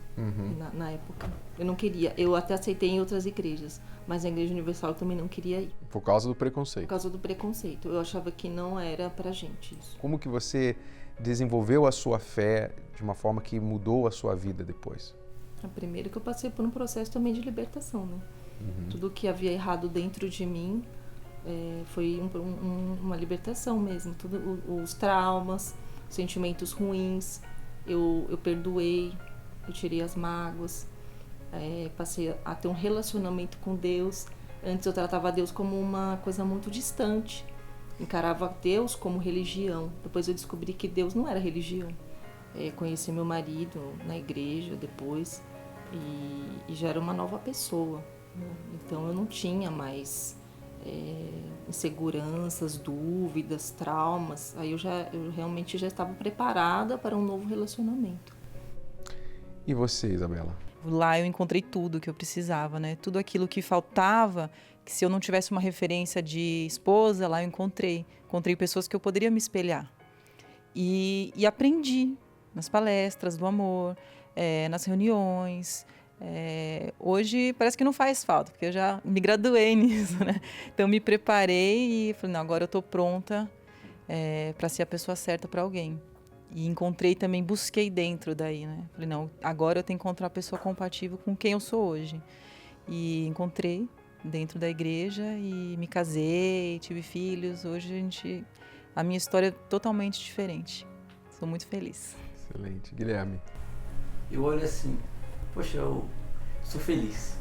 na época. Eu não queria, eu até aceitei em outras igrejas, mas na Igreja Universal eu também não queria ir. Por causa do preconceito. Por causa do preconceito. Eu achava que não era pra gente isso. Como que você desenvolveu a sua fé de uma forma que mudou a sua vida depois? Primeiro que eu passei por um processo também de libertação, né? Tudo que havia errado dentro de mim foi uma libertação mesmo. Todos os traumas, sentimentos ruins, eu perdoei, eu tirei as mágoas, passei a ter um relacionamento com Deus. Antes eu tratava Deus como uma coisa muito distante, encarava Deus como religião. Depois eu descobri que Deus não era religião. Conheci meu marido na igreja depois e já era uma nova pessoa, né? Então eu não tinha mais inseguranças, dúvidas, traumas. Aí eu realmente já estava preparada para um novo relacionamento. E você, Isabela? Lá eu encontrei tudo que eu precisava, né? Tudo aquilo que faltava, que se eu não tivesse uma referência de esposa, lá eu encontrei. Encontrei pessoas que eu poderia me espelhar. E aprendi nas palestras do amor, nas reuniões. Hoje parece que não faz falta, porque eu já me graduei nisso, né? Então me preparei e falei, não, agora eu estou pronta para ser a pessoa certa para alguém. E encontrei também, busquei dentro daí, né? Falei, não, agora eu tenho que encontrar a pessoa compatível com quem eu sou hoje. E encontrei dentro da igreja e me casei, tive filhos. Hoje a minha história é totalmente diferente. Sou muito feliz. Excelente. Guilherme? Eu olho assim, poxa, eu sou feliz.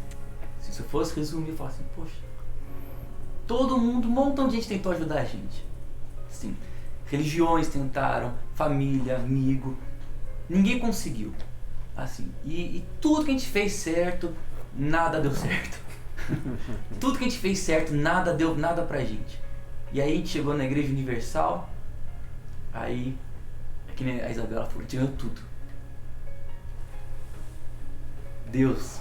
Se eu fosse resumir, eu falo assim, poxa, todo mundo, um montão de gente tentou ajudar a gente. Assim, religiões tentaram, família, amigo, ninguém conseguiu. Assim, e tudo que a gente fez certo, nada deu certo. Tudo que a gente fez certo, nada deu nada pra gente. E aí a gente chegou na Igreja Universal, aí, é que nem a Isabela falou, tirou tudo. Deus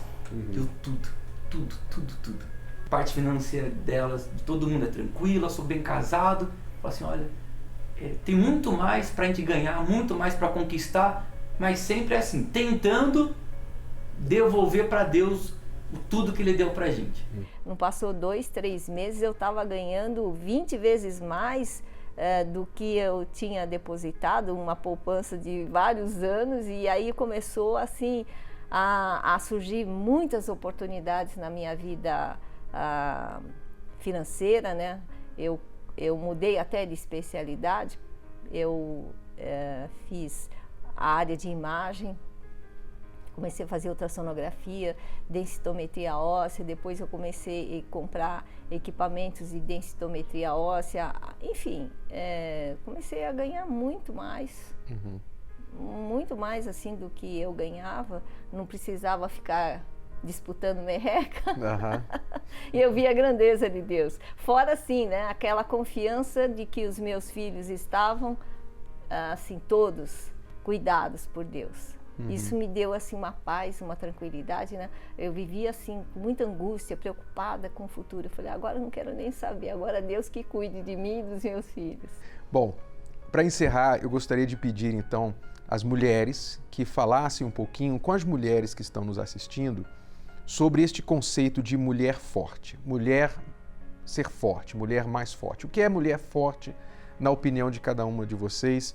deu tudo. A parte financeira delas, de todo mundo é tranquila, eu sou bem casado. Falo assim, olha, tem muito mais pra gente ganhar, muito mais pra conquistar, mas sempre é assim, tentando devolver pra Deus tudo que Ele deu pra gente. Não passou 2, 3 meses, eu estava ganhando 20 vezes mais do que eu tinha depositado, uma poupança de vários anos, e aí começou assim a surgir muitas oportunidades na minha vida financeira, né? Eu mudei até de especialidade, eu fiz a área de imagem, comecei a fazer ultrassonografia, densitometria óssea, depois eu comecei a comprar equipamentos de densitometria óssea, enfim, comecei a ganhar muito mais. Muito mais assim do que eu ganhava, não precisava ficar disputando merreca. E eu vi a grandeza de Deus. Fora assim, né, aquela confiança de que os meus filhos estavam assim todos cuidados por Deus. Isso me deu assim uma paz, uma tranquilidade, né? Eu vivia assim com muita angústia, preocupada com o futuro. Eu falei, agora eu não quero nem saber, agora Deus que cuide de mim e dos meus filhos. Bom, para encerrar, eu gostaria de pedir então às mulheres que falassem um pouquinho com as mulheres que estão nos assistindo sobre este conceito de mulher forte, mulher ser forte, mulher mais forte. O que é mulher forte na opinião de cada uma de vocês?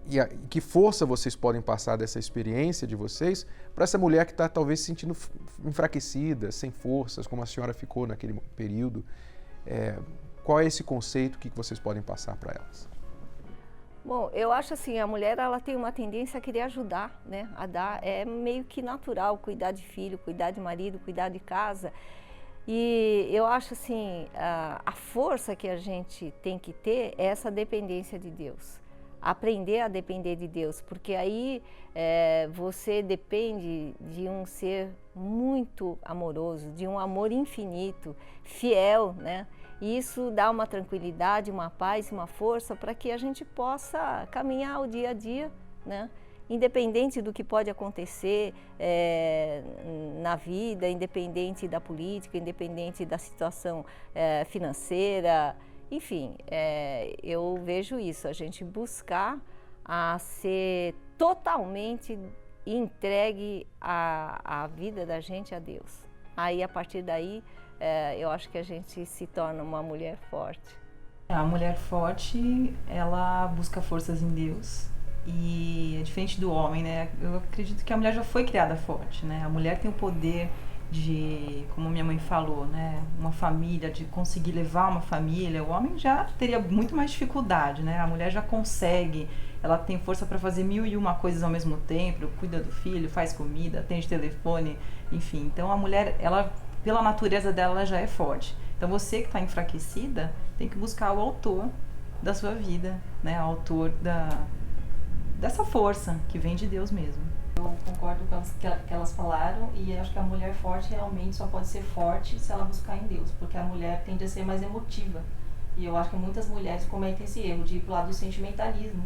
E que força vocês podem passar dessa experiência de vocês para essa mulher que está talvez se sentindo enfraquecida, sem forças, como a senhora ficou naquele período? Qual é esse conceito que vocês podem passar para elas? Bom, eu acho assim, a mulher ela tem uma tendência a querer ajudar, né? A dar, é meio que natural cuidar de filho, cuidar de marido, cuidar de casa. E eu acho assim, a força que a gente tem que ter é essa dependência de Deus. Aprender a depender de Deus, porque aí você depende de um ser muito amoroso, de um amor infinito, fiel, né? E isso dá uma tranquilidade, uma paz, uma força para que a gente possa caminhar o dia a dia, né? Independente do que pode acontecer na vida, independente da política, independente da situação financeira, enfim, eu vejo isso, a gente buscar a ser totalmente entregue a vida da gente a Deus. Aí, a partir daí, eu acho que a gente se torna uma mulher forte. A mulher forte, ela busca forças em Deus e é diferente do homem, né? Eu acredito que a mulher já foi criada forte, né? A mulher tem o poder de, como minha mãe falou, né? Uma família, de conseguir levar uma família. O homem já teria muito mais dificuldade, né? A mulher já consegue, ela tem força para fazer 1001 coisas ao mesmo tempo, cuida do filho, faz comida, atende telefone, enfim. Então a mulher, ela, pela natureza dela, ela já é forte. Então você que está enfraquecida, tem que buscar o autor da sua vida, né? O autor dessa força que vem de Deus mesmo. Eu concordo com que elas falaram e acho que a mulher forte realmente só pode ser forte se ela buscar em Deus, porque a mulher tende a ser mais emotiva. E eu acho que muitas mulheres cometem esse erro de ir pro lado do sentimentalismo,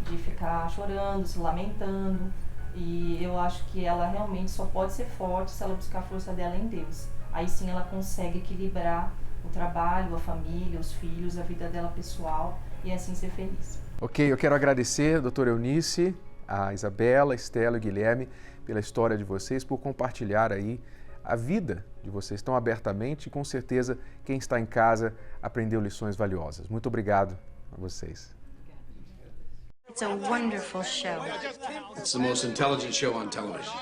de ficar chorando, se lamentando. E eu acho que ela realmente só pode ser forte se ela buscar a força dela em Deus. Aí sim ela consegue equilibrar o trabalho, a família, os filhos, a vida dela pessoal e assim ser feliz. Ok, eu quero agradecer a doutora Eunice, a Isabela, a Estela e o Guilherme pela história de vocês, por compartilhar aí a vida de vocês tão abertamente e com certeza quem está em casa aprendeu lições valiosas. Muito obrigado a vocês. It's a wonderful show. It's the most intelligent show on television.